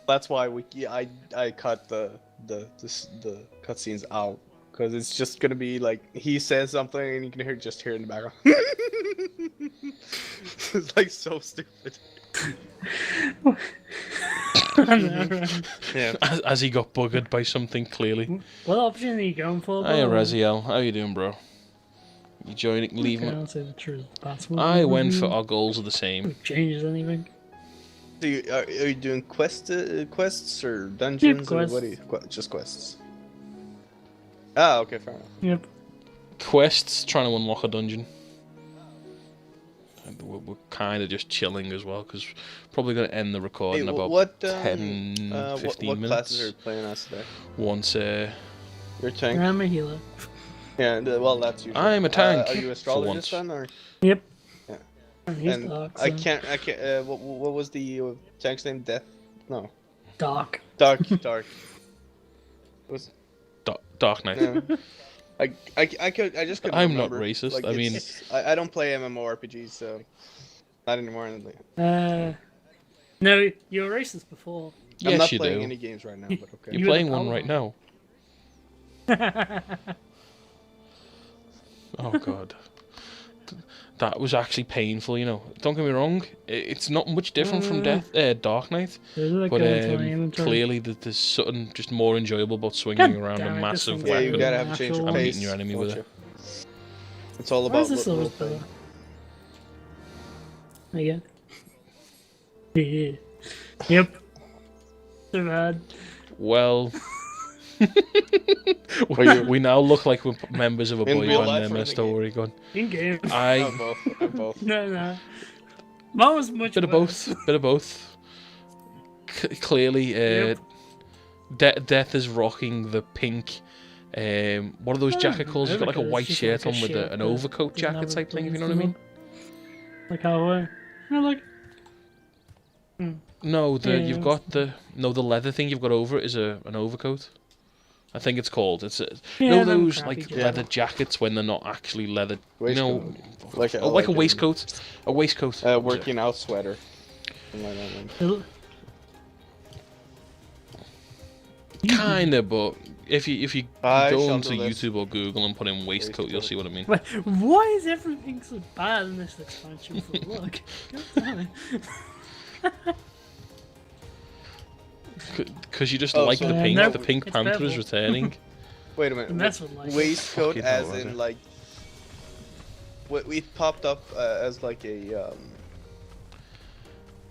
Speaker 8: That's why I cut the cutscenes out, because it's just gonna be like he says something and you can hear it in the background. It's like so stupid. Yeah.
Speaker 1: As he got buggered by something clearly.
Speaker 2: What option are you going for?
Speaker 1: Hey,
Speaker 2: bro?
Speaker 1: Raziel, how you doing, bro? You joining?
Speaker 2: Okay,
Speaker 1: Leaving?
Speaker 2: I'll say the truth. That's what
Speaker 1: I went for our goals are the same.
Speaker 2: changes anything.
Speaker 8: So are you doing quests or dungeons or
Speaker 2: quests.
Speaker 8: what? Just quests. Ah, okay, fair enough.
Speaker 2: Yep.
Speaker 1: Quests, trying to unlock a dungeon. And we're kind of just chilling as well, because probably going to end the recording
Speaker 8: Hey,
Speaker 1: about
Speaker 8: what
Speaker 1: 10, 15
Speaker 8: what
Speaker 1: minutes.
Speaker 8: classes are you playing as today?
Speaker 1: Once
Speaker 8: Your tank.
Speaker 2: I'm a healer.
Speaker 8: Yeah, well, that's usually.
Speaker 1: I'm a tank,
Speaker 8: Are you
Speaker 1: for
Speaker 8: astrologist
Speaker 1: once.
Speaker 8: then, or?
Speaker 2: Yep.
Speaker 8: Yeah.
Speaker 2: And he's
Speaker 8: And
Speaker 2: dark.
Speaker 8: I
Speaker 2: so-
Speaker 8: can't. What was the tank's name? Death? No.
Speaker 2: Dark.
Speaker 8: Dark. Was
Speaker 1: Dark Knight.
Speaker 8: yeah. I just couldn't
Speaker 1: I'm not
Speaker 8: remember.
Speaker 1: racist,
Speaker 8: Like,
Speaker 1: I mean-
Speaker 8: I don't play MMORPGs, so not anymore.
Speaker 2: No, you were racist before.
Speaker 8: I'm
Speaker 1: Yes,
Speaker 8: not
Speaker 1: you
Speaker 8: playing
Speaker 1: do.
Speaker 8: any games right now, but okay.
Speaker 1: You're
Speaker 2: You
Speaker 1: playing
Speaker 2: were the
Speaker 1: one right now. Oh god. That was actually painful, you know. Don't get me wrong, it's not much different from Dark Knight,
Speaker 2: There's a
Speaker 1: but
Speaker 2: go to my inventory.
Speaker 1: clearly there's something just more enjoyable about swinging
Speaker 2: God
Speaker 1: around
Speaker 2: damn
Speaker 1: a
Speaker 2: it,
Speaker 1: massive
Speaker 2: this
Speaker 8: Yeah,
Speaker 2: thing's
Speaker 8: you
Speaker 1: weapon.
Speaker 8: gotta have a change of
Speaker 2: I'm
Speaker 8: pace.
Speaker 1: beating your enemy
Speaker 8: don't
Speaker 1: with
Speaker 8: you? It's all
Speaker 2: Where's
Speaker 8: about
Speaker 2: the silver
Speaker 8: role-playing.
Speaker 2: pillar? Again. Yeah. Yep. Too bad.
Speaker 1: Well, we now look like we're members of a
Speaker 8: In
Speaker 1: boy
Speaker 8: real
Speaker 1: band
Speaker 8: life
Speaker 1: there,
Speaker 8: or in
Speaker 1: Miss.
Speaker 8: the
Speaker 1: Don't
Speaker 8: game?
Speaker 1: worry, go on.
Speaker 2: In game.
Speaker 8: I'm both. I'm both.
Speaker 2: No. Mine was much
Speaker 1: Bit of
Speaker 2: worse.
Speaker 1: both. Bit of both. Clearly,
Speaker 2: Yep.
Speaker 1: Death is rocking the pink. What are those jacket calls? He's got like a
Speaker 2: Overcoat,
Speaker 1: white
Speaker 2: it's just
Speaker 1: shirt
Speaker 2: like a
Speaker 1: on with
Speaker 2: shirt
Speaker 1: an
Speaker 2: that
Speaker 1: overcoat
Speaker 2: doesn't
Speaker 1: jacket
Speaker 2: have
Speaker 1: type
Speaker 2: a
Speaker 1: thing, if you know
Speaker 2: place
Speaker 1: what I
Speaker 2: to
Speaker 1: mean.
Speaker 2: go. Like how like
Speaker 1: No, you've
Speaker 2: Yeah.
Speaker 1: got the leather thing you've got over it is an overcoat. I think it's called. It's
Speaker 2: Yeah, them
Speaker 1: those
Speaker 2: crappy
Speaker 1: like
Speaker 2: jackets.
Speaker 1: leather jackets when they're not actually leather.
Speaker 8: Waistcoat. Like a-
Speaker 1: like
Speaker 8: like
Speaker 1: a
Speaker 8: a-
Speaker 1: waistcoat. A waistcoat.
Speaker 8: Working out sweater. Something like that, man.
Speaker 1: Kinda, but if you
Speaker 8: I
Speaker 1: go
Speaker 8: shall
Speaker 1: onto
Speaker 8: do this.
Speaker 1: YouTube or Google and put in waistcoat, you'll see what I mean.
Speaker 2: But why is everything so bad in this expansion for look? God damn it.
Speaker 1: Because you just
Speaker 8: Oh,
Speaker 1: like
Speaker 8: so-
Speaker 1: the
Speaker 2: Yeah,
Speaker 1: pink.
Speaker 2: no,
Speaker 1: The Pink
Speaker 2: it's
Speaker 1: Panther is
Speaker 2: purple.
Speaker 1: returning.
Speaker 8: Wait a minute.
Speaker 2: And that's what like
Speaker 8: Waistcoat
Speaker 1: Fucking
Speaker 8: as
Speaker 1: hell,
Speaker 8: in
Speaker 1: right.
Speaker 8: like. What we popped up as like a.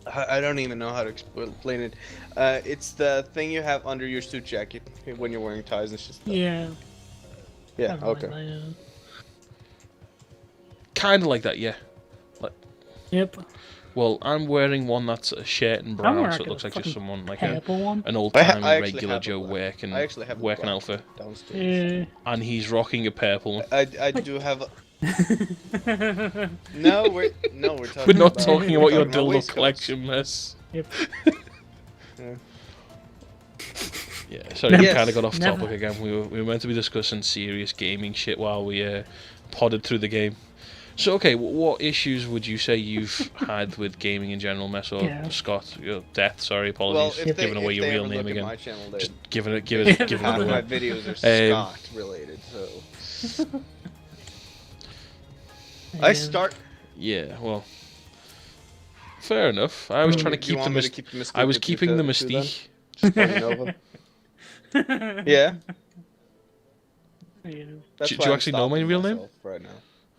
Speaker 8: I don't even know how to explain it. It's the thing you have under your suit jacket when you're wearing ties and shit.
Speaker 2: Yeah.
Speaker 8: Yeah.
Speaker 2: kinda like
Speaker 8: Okay.
Speaker 2: that, yeah.
Speaker 1: Kind of like that, yeah.
Speaker 2: Yep.
Speaker 1: Well, I'm wearing one that's a shirt and
Speaker 2: I'm
Speaker 1: brown,
Speaker 2: wearing
Speaker 1: so it looks like just
Speaker 2: fucking
Speaker 1: someone like
Speaker 2: purple one.
Speaker 1: an old
Speaker 8: I
Speaker 1: timey
Speaker 8: actually
Speaker 1: regular
Speaker 8: have a
Speaker 1: Joe
Speaker 8: black.
Speaker 1: working
Speaker 8: I actually have a
Speaker 1: working
Speaker 8: black
Speaker 1: outfit,
Speaker 8: downstairs.
Speaker 1: and he's rocking a purple one.
Speaker 8: I do have. No, we're talking.
Speaker 1: We're not
Speaker 8: about,
Speaker 1: talking
Speaker 8: we're
Speaker 1: about your
Speaker 8: talking
Speaker 1: dildo
Speaker 8: waistcoats.
Speaker 1: collection, Mess.
Speaker 2: Yep.
Speaker 8: Yeah.
Speaker 1: Yeah, sorry, we
Speaker 8: Yes.
Speaker 1: kind of got off
Speaker 2: Never.
Speaker 1: topic again. We were meant to be discussing serious gaming shit while we podded through the game. So, okay, what issues would you say you've had with gaming in general, Mess, or
Speaker 2: Yeah.
Speaker 1: Scott? Your Death, sorry,
Speaker 8: Well,
Speaker 1: apologies,
Speaker 8: if they,
Speaker 1: giving away
Speaker 8: if
Speaker 1: your
Speaker 8: they
Speaker 1: real
Speaker 8: ever
Speaker 1: name
Speaker 8: look at
Speaker 1: again.
Speaker 8: my channel,
Speaker 1: Just
Speaker 8: then
Speaker 1: give it
Speaker 8: half of my
Speaker 1: away.
Speaker 8: videos are Scott related. So I start.
Speaker 1: Yeah, well, fair enough. I was trying to
Speaker 8: Do you
Speaker 1: keep the
Speaker 8: want me to
Speaker 1: mystique.
Speaker 8: keep the mystique
Speaker 1: I was
Speaker 8: with you
Speaker 1: keeping the
Speaker 8: too, then?
Speaker 1: mystique.
Speaker 8: Just pointing over. Yeah,
Speaker 2: Yeah.
Speaker 8: that's
Speaker 1: Do
Speaker 8: why
Speaker 1: you
Speaker 8: I'm
Speaker 1: actually know my
Speaker 8: stopping
Speaker 1: real name?
Speaker 8: myself right now.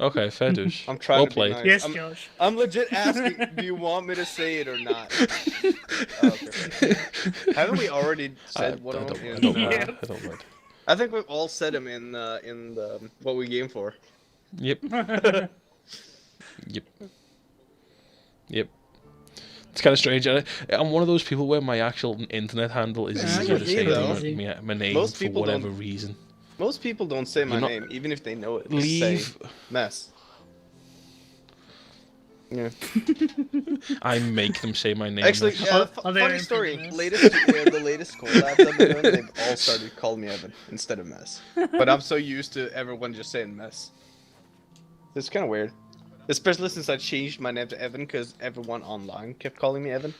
Speaker 1: Okay, fair dues.
Speaker 8: I'm trying
Speaker 1: Well
Speaker 8: to be
Speaker 1: played.
Speaker 8: nice.
Speaker 2: Yes,
Speaker 8: I'm,
Speaker 2: Josh.
Speaker 8: I'm legit asking. Do you want me to say it or not? Oh, okay. Haven't we already said one of them?
Speaker 1: I don't mind.
Speaker 2: Yeah.
Speaker 1: I don't mind.
Speaker 8: I think we've all said them in the what we game for.
Speaker 1: Yep. Yep. Yep. It's kind of strange. I'm one of those people where my actual internet handle is
Speaker 2: Yeah,
Speaker 1: easier to
Speaker 8: me
Speaker 1: say
Speaker 8: though.
Speaker 1: than my name
Speaker 8: Most
Speaker 1: for
Speaker 8: people
Speaker 1: whatever
Speaker 8: don't-
Speaker 1: reason.
Speaker 8: Most people don't say my
Speaker 1: You're not-
Speaker 8: name, even if they know it. Just say
Speaker 1: Leave.
Speaker 8: mess. Yeah.
Speaker 1: I make them say my name.
Speaker 8: Actually,
Speaker 1: Mess.
Speaker 2: Are they
Speaker 8: funny
Speaker 2: in
Speaker 8: story.
Speaker 2: Mess?
Speaker 8: The latest collabs I've been doing, they've all started calling me Evan instead of Mess. But I'm so used to everyone just saying Mess. It's kind of weird. Especially since I changed my name to Evan because everyone online kept calling me Evan.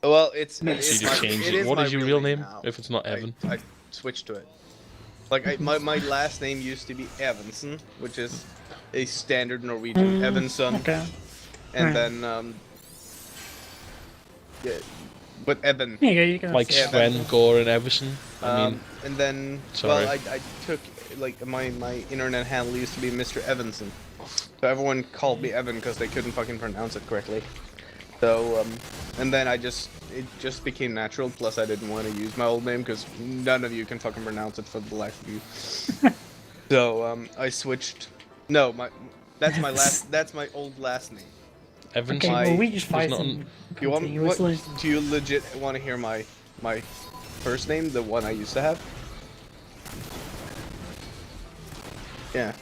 Speaker 8: Well, it's
Speaker 1: So you just change
Speaker 8: it
Speaker 1: it.
Speaker 8: is
Speaker 1: What
Speaker 8: my
Speaker 1: is your
Speaker 8: real
Speaker 1: real name
Speaker 8: now.
Speaker 1: if it's not Evan?
Speaker 8: I switched to it. Like my last name used to be Evanson, which is a standard Norwegian Evanson,
Speaker 2: Okay.
Speaker 8: and
Speaker 2: Right.
Speaker 8: then yeah, but Evan.
Speaker 2: There you go. You can
Speaker 1: Like
Speaker 8: Yeah,
Speaker 1: Sven, Gore, and Everson. I mean,
Speaker 8: And then
Speaker 1: sorry.
Speaker 8: well, I took like my internet handle used to be Mr. Evanson, so everyone called me Evan because they couldn't fucking pronounce it correctly. So and then it just became natural. Plus, I didn't want to use my old name because none of you can fucking pronounce it for the life of you. So I switched. No, that's my old last name.
Speaker 1: Everson.
Speaker 2: Okay,
Speaker 8: my-
Speaker 2: well, we just
Speaker 1: there's
Speaker 2: fight
Speaker 1: nothing-
Speaker 2: them
Speaker 8: You want what?
Speaker 2: continuously.
Speaker 8: Do you legit want to hear my first name, the one I used to have? Yeah.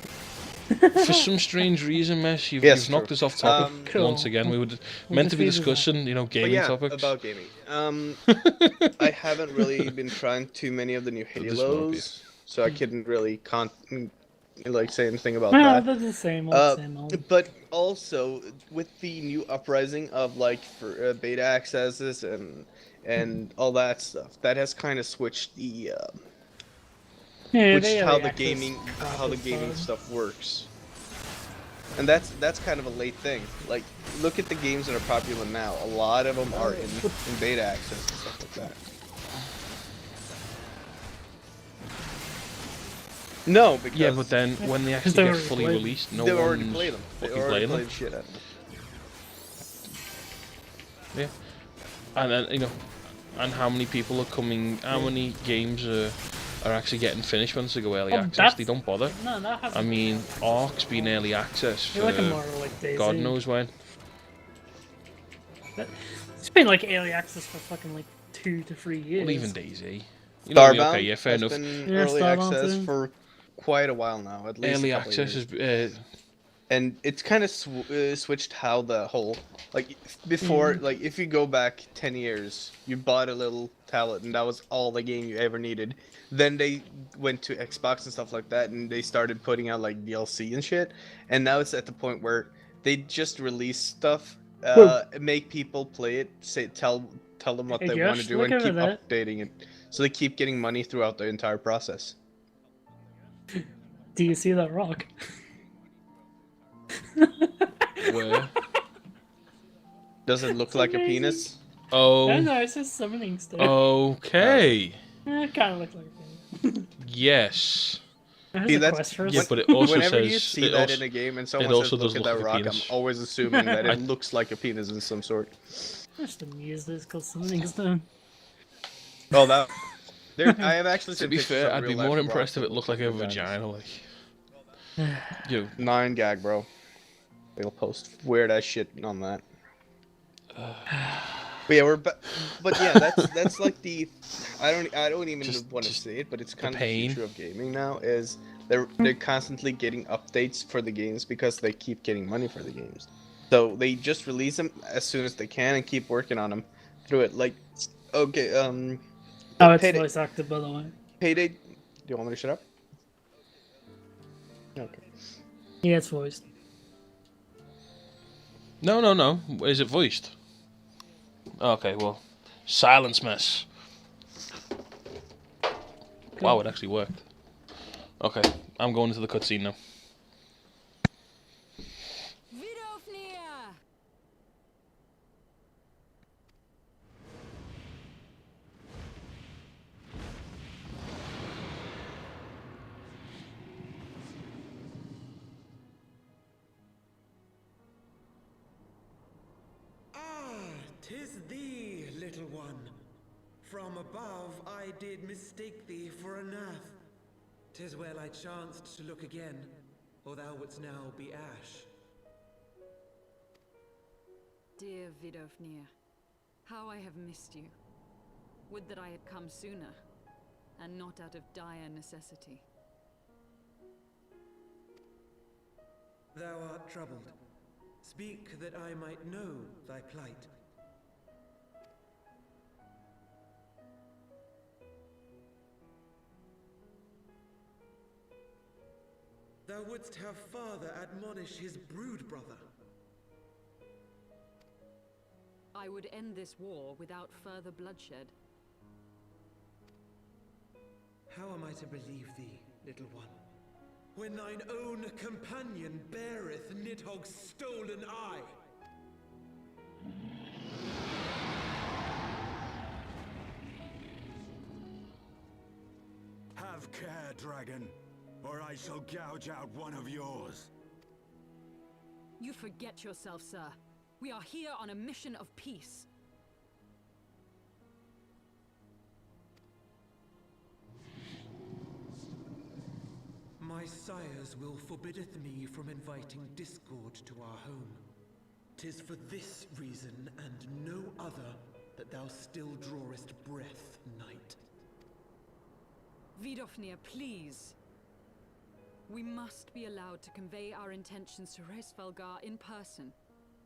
Speaker 1: For some strange reason, Mess, you've
Speaker 8: Yes,
Speaker 1: knocked
Speaker 8: true.
Speaker 1: us off topic
Speaker 2: Cool.
Speaker 1: once again. We were
Speaker 2: We'll
Speaker 1: meant to be
Speaker 2: just leave it at
Speaker 1: discussing,
Speaker 8: But
Speaker 1: gaming
Speaker 8: yeah,
Speaker 1: topics.
Speaker 8: about gaming. I haven't really been trying too many of the new
Speaker 1: This might be-
Speaker 8: Halos, so I couldn't really say anything about
Speaker 2: No,
Speaker 8: that.
Speaker 2: they're the same old, same old.
Speaker 8: But also with the new uprising of for beta accesses and all that stuff, that has kind of switched the
Speaker 2: Yeah,
Speaker 8: which
Speaker 2: they
Speaker 8: how
Speaker 2: already
Speaker 8: the
Speaker 2: access
Speaker 8: gaming
Speaker 2: cloud.
Speaker 8: stuff works. And that's kind of a late thing. Like, look at the games that are popular now. A lot of them are in beta access and stuff like that. No, because
Speaker 1: Yeah, but then when they actually
Speaker 2: they
Speaker 1: get
Speaker 2: already
Speaker 1: fully
Speaker 2: played.
Speaker 1: released, no
Speaker 8: they
Speaker 1: one's
Speaker 8: already played them. They
Speaker 1: fucking
Speaker 8: already
Speaker 1: playing them.
Speaker 8: played shit out of them.
Speaker 1: Yeah. And then, and how many people are coming, how many games are actually getting finished once they go early
Speaker 2: Oh,
Speaker 1: access?
Speaker 2: that's-
Speaker 1: They don't bother.
Speaker 2: No, that hasn't.
Speaker 1: I mean, Ark's been early access
Speaker 2: You're like a
Speaker 1: for
Speaker 2: more like Daisy.
Speaker 1: God knows when.
Speaker 2: It's been like early access for fucking like 2 to 3 years.
Speaker 1: Well, even Daisy. You know,
Speaker 8: Starbound
Speaker 1: okay, yeah, fair
Speaker 8: has
Speaker 1: enough.
Speaker 8: been
Speaker 2: Yeah,
Speaker 8: early
Speaker 2: Starbound
Speaker 8: access
Speaker 2: too.
Speaker 8: for quite a while now, at least
Speaker 1: Early
Speaker 8: a couple of
Speaker 1: access
Speaker 8: years.
Speaker 1: is
Speaker 8: And it's kind of switched how the whole before if you go back 10 years, you bought a little tablet and that was all the game you ever needed. Then they went to Xbox and stuff like that, and they started putting out like DLC and shit. And now it's at the point where they just release stuff, make people play it, tell them what
Speaker 2: Hey,
Speaker 8: they want to
Speaker 2: Josh,
Speaker 8: do,
Speaker 2: look
Speaker 8: and
Speaker 2: over
Speaker 8: keep
Speaker 2: that.
Speaker 8: updating it. So they keep getting money throughout the entire process.
Speaker 2: Do you see that rock?
Speaker 1: where.
Speaker 8: Does it look like a
Speaker 2: amazing.
Speaker 8: penis?
Speaker 2: Oh
Speaker 1: Oh,
Speaker 2: no, it's just summoning stuff.
Speaker 1: okay.
Speaker 2: It kind of looks like a thing.
Speaker 1: Yes.
Speaker 2: It has
Speaker 8: See,
Speaker 2: a
Speaker 8: that's-
Speaker 2: quest for us.
Speaker 1: Yeah, but it also
Speaker 8: Whenever
Speaker 1: says
Speaker 8: you see
Speaker 1: it
Speaker 8: that
Speaker 1: also,
Speaker 8: in a game and
Speaker 1: it
Speaker 8: someone
Speaker 1: also
Speaker 8: says,
Speaker 1: does
Speaker 8: look at
Speaker 1: look
Speaker 8: that
Speaker 1: like a
Speaker 8: rock, I'm
Speaker 1: penis.
Speaker 8: always assuming that it looks like a penis in some sort.
Speaker 2: I'm just amused that it's called summoning stone.
Speaker 8: Oh, that... I have actually
Speaker 1: to
Speaker 8: seen
Speaker 1: be
Speaker 8: pictures
Speaker 1: fair,
Speaker 8: of
Speaker 1: I'd be
Speaker 8: real-life
Speaker 1: more
Speaker 8: rocks
Speaker 1: impressed
Speaker 8: that
Speaker 1: if it looked like a
Speaker 8: vaginas.
Speaker 1: vagina. Like, You.
Speaker 8: 9 gag, bro. They'll post weird ass shit on that. But yeah, but yeah, that's like the I don't even want to
Speaker 1: Just
Speaker 8: say it, but it's kind of the
Speaker 1: pain.
Speaker 8: future of gaming now. Is they're constantly getting updates for the games because they keep getting money for the games. So they just release them as soon as they can and keep working on them through it. Like, okay,
Speaker 2: Oh, it's
Speaker 8: Payday.
Speaker 2: voice acted, by the way.
Speaker 8: Payday. Do you want me to shut up? Okay.
Speaker 2: Yeah, it's voiced.
Speaker 1: No. Is it voiced? Okay, well, silence mess. Wow, it actually worked. Okay, I'm going into the cutscene now.
Speaker 3: Vidofnir!
Speaker 5: Ah, 'tis thee, little one. From above I did mistake thee for a nath. 'Tis well I chanced to look again, or thou wouldst now be ash.
Speaker 3: Dear Vidofnir, how I have missed you. Would that I had come sooner, and not out of dire necessity.
Speaker 5: Thou art troubled. Speak that I might know thy plight. Thou wouldst have father admonish his brood brother.
Speaker 3: I would end this war without further bloodshed.
Speaker 5: How am I to believe thee, little one, when thine own companion beareth Nidhogg's stolen eye?
Speaker 6: Have care, dragon, or I shall gouge out one of yours.
Speaker 3: You forget yourself, sir. We are here on a mission of peace.
Speaker 5: My sires will forbiddeth me from inviting discord to our home. 'Tis for this reason and no other that thou still drawest breath, knight.
Speaker 3: Vidofnir, please. We must be allowed to convey our intentions to Hreysvelgar in person,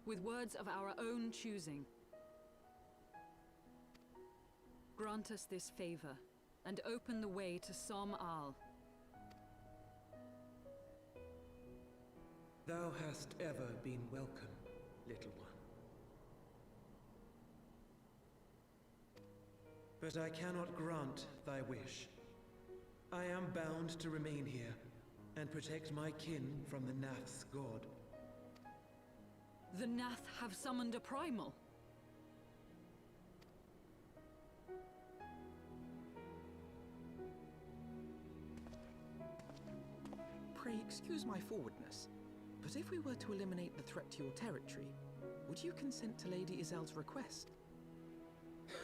Speaker 3: with words of our own choosing. Grant us this favor, and open the way to Som Al.
Speaker 5: Thou hast ever been welcome, little one. But I cannot grant thy wish. I am bound to remain here and protect my kin from the Nath's god.
Speaker 3: The Nath have summoned a primal.
Speaker 5: Pray excuse my forwardness, but if we were to eliminate the threat to your territory, would you consent to Lady Izel's request?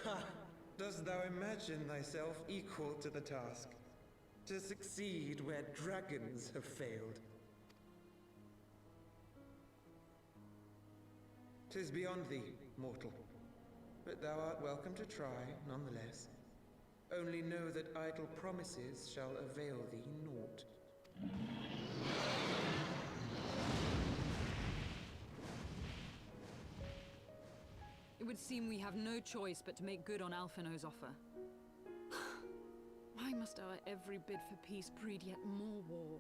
Speaker 5: Ha! Dost thou imagine thyself equal to the task? To succeed where dragons have failed? 'Tis beyond thee, mortal, but thou art welcome to try, nonetheless. Only know that idle promises shall avail thee naught.
Speaker 3: It would seem we have no choice but to make good on Alphino's offer. Why must our every bid for peace breed yet more war?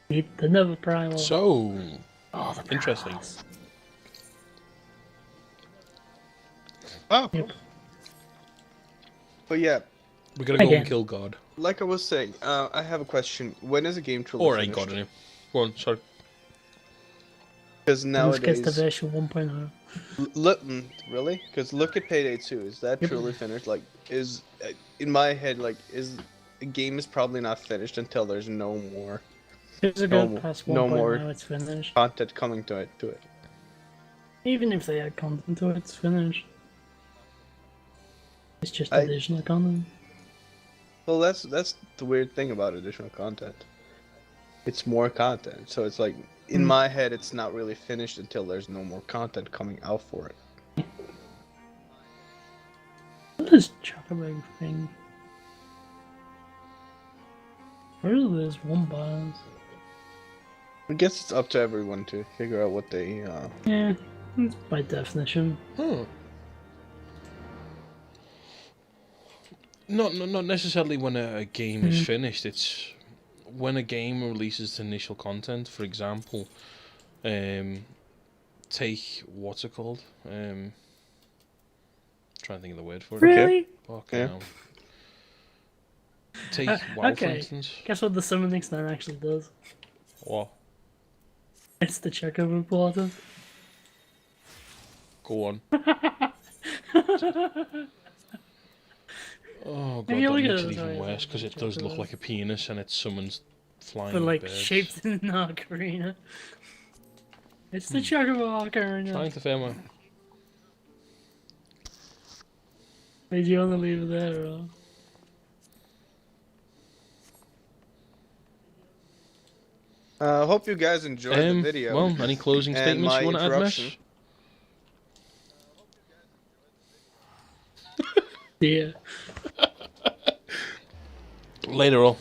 Speaker 2: Meet the Nova Primal.
Speaker 1: So, interesting.
Speaker 8: Oh, cool.
Speaker 2: Yep.
Speaker 8: But yeah,
Speaker 1: We gotta go
Speaker 2: Again.
Speaker 1: and kill God.
Speaker 8: like I was saying, I have a question. When is a game truly
Speaker 1: Or a
Speaker 8: finished?
Speaker 1: God anyway. Go on, sorry.
Speaker 8: Because
Speaker 2: Nowadays...
Speaker 8: nowadays,
Speaker 2: version 1.0.
Speaker 8: look, really? Because look at Payday 2. Is that
Speaker 2: Yep.
Speaker 8: truly finished? Like, is in my head, like, is a game is probably not finished until there's no more
Speaker 2: If it
Speaker 8: No
Speaker 2: goes
Speaker 8: mo-
Speaker 2: past
Speaker 8: no
Speaker 2: 1.0,
Speaker 8: more.
Speaker 2: it's finished.
Speaker 8: content coming to it.
Speaker 2: Even if they add content to it, it's finished. It's just
Speaker 8: I-
Speaker 2: additional content.
Speaker 8: Well, that's the weird thing about additional content. It's more content, so it's like in my head, it's not really finished until there's no more content coming out for it.
Speaker 2: What is Chocobo thing? Where's this one boss?
Speaker 8: I guess it's up to everyone to figure out what they.
Speaker 2: Yeah, it's by definition.
Speaker 1: Not necessarily when a game is finished. It's when a game releases initial content. For example, take what's it called? Trying to think of the word for it.
Speaker 2: Really?
Speaker 1: Fucking
Speaker 8: Yeah.
Speaker 1: hell. Take WoW, for
Speaker 2: Okay.
Speaker 1: instance.
Speaker 2: Guess what the summoning stone actually does?
Speaker 1: What?
Speaker 2: It's the Chocobo portal.
Speaker 1: Go on. Oh god,
Speaker 2: If you
Speaker 1: that
Speaker 2: look at
Speaker 1: makes
Speaker 2: it,
Speaker 1: it
Speaker 2: it's
Speaker 1: even
Speaker 2: always
Speaker 1: worse because it does look
Speaker 2: Chocobo.
Speaker 1: like a penis and it summons flying
Speaker 2: But like
Speaker 1: birds.
Speaker 2: shaped in an ocarina. It's the Chocobo ocarina.
Speaker 1: Trying to fair my...
Speaker 2: Did you want to leave it there or?
Speaker 8: I hope you guys enjoyed the video.
Speaker 1: Well, any closing
Speaker 8: and
Speaker 1: statements
Speaker 8: my
Speaker 1: you want to add, Mess?
Speaker 8: interruption.
Speaker 2: Yeah.
Speaker 1: Later all.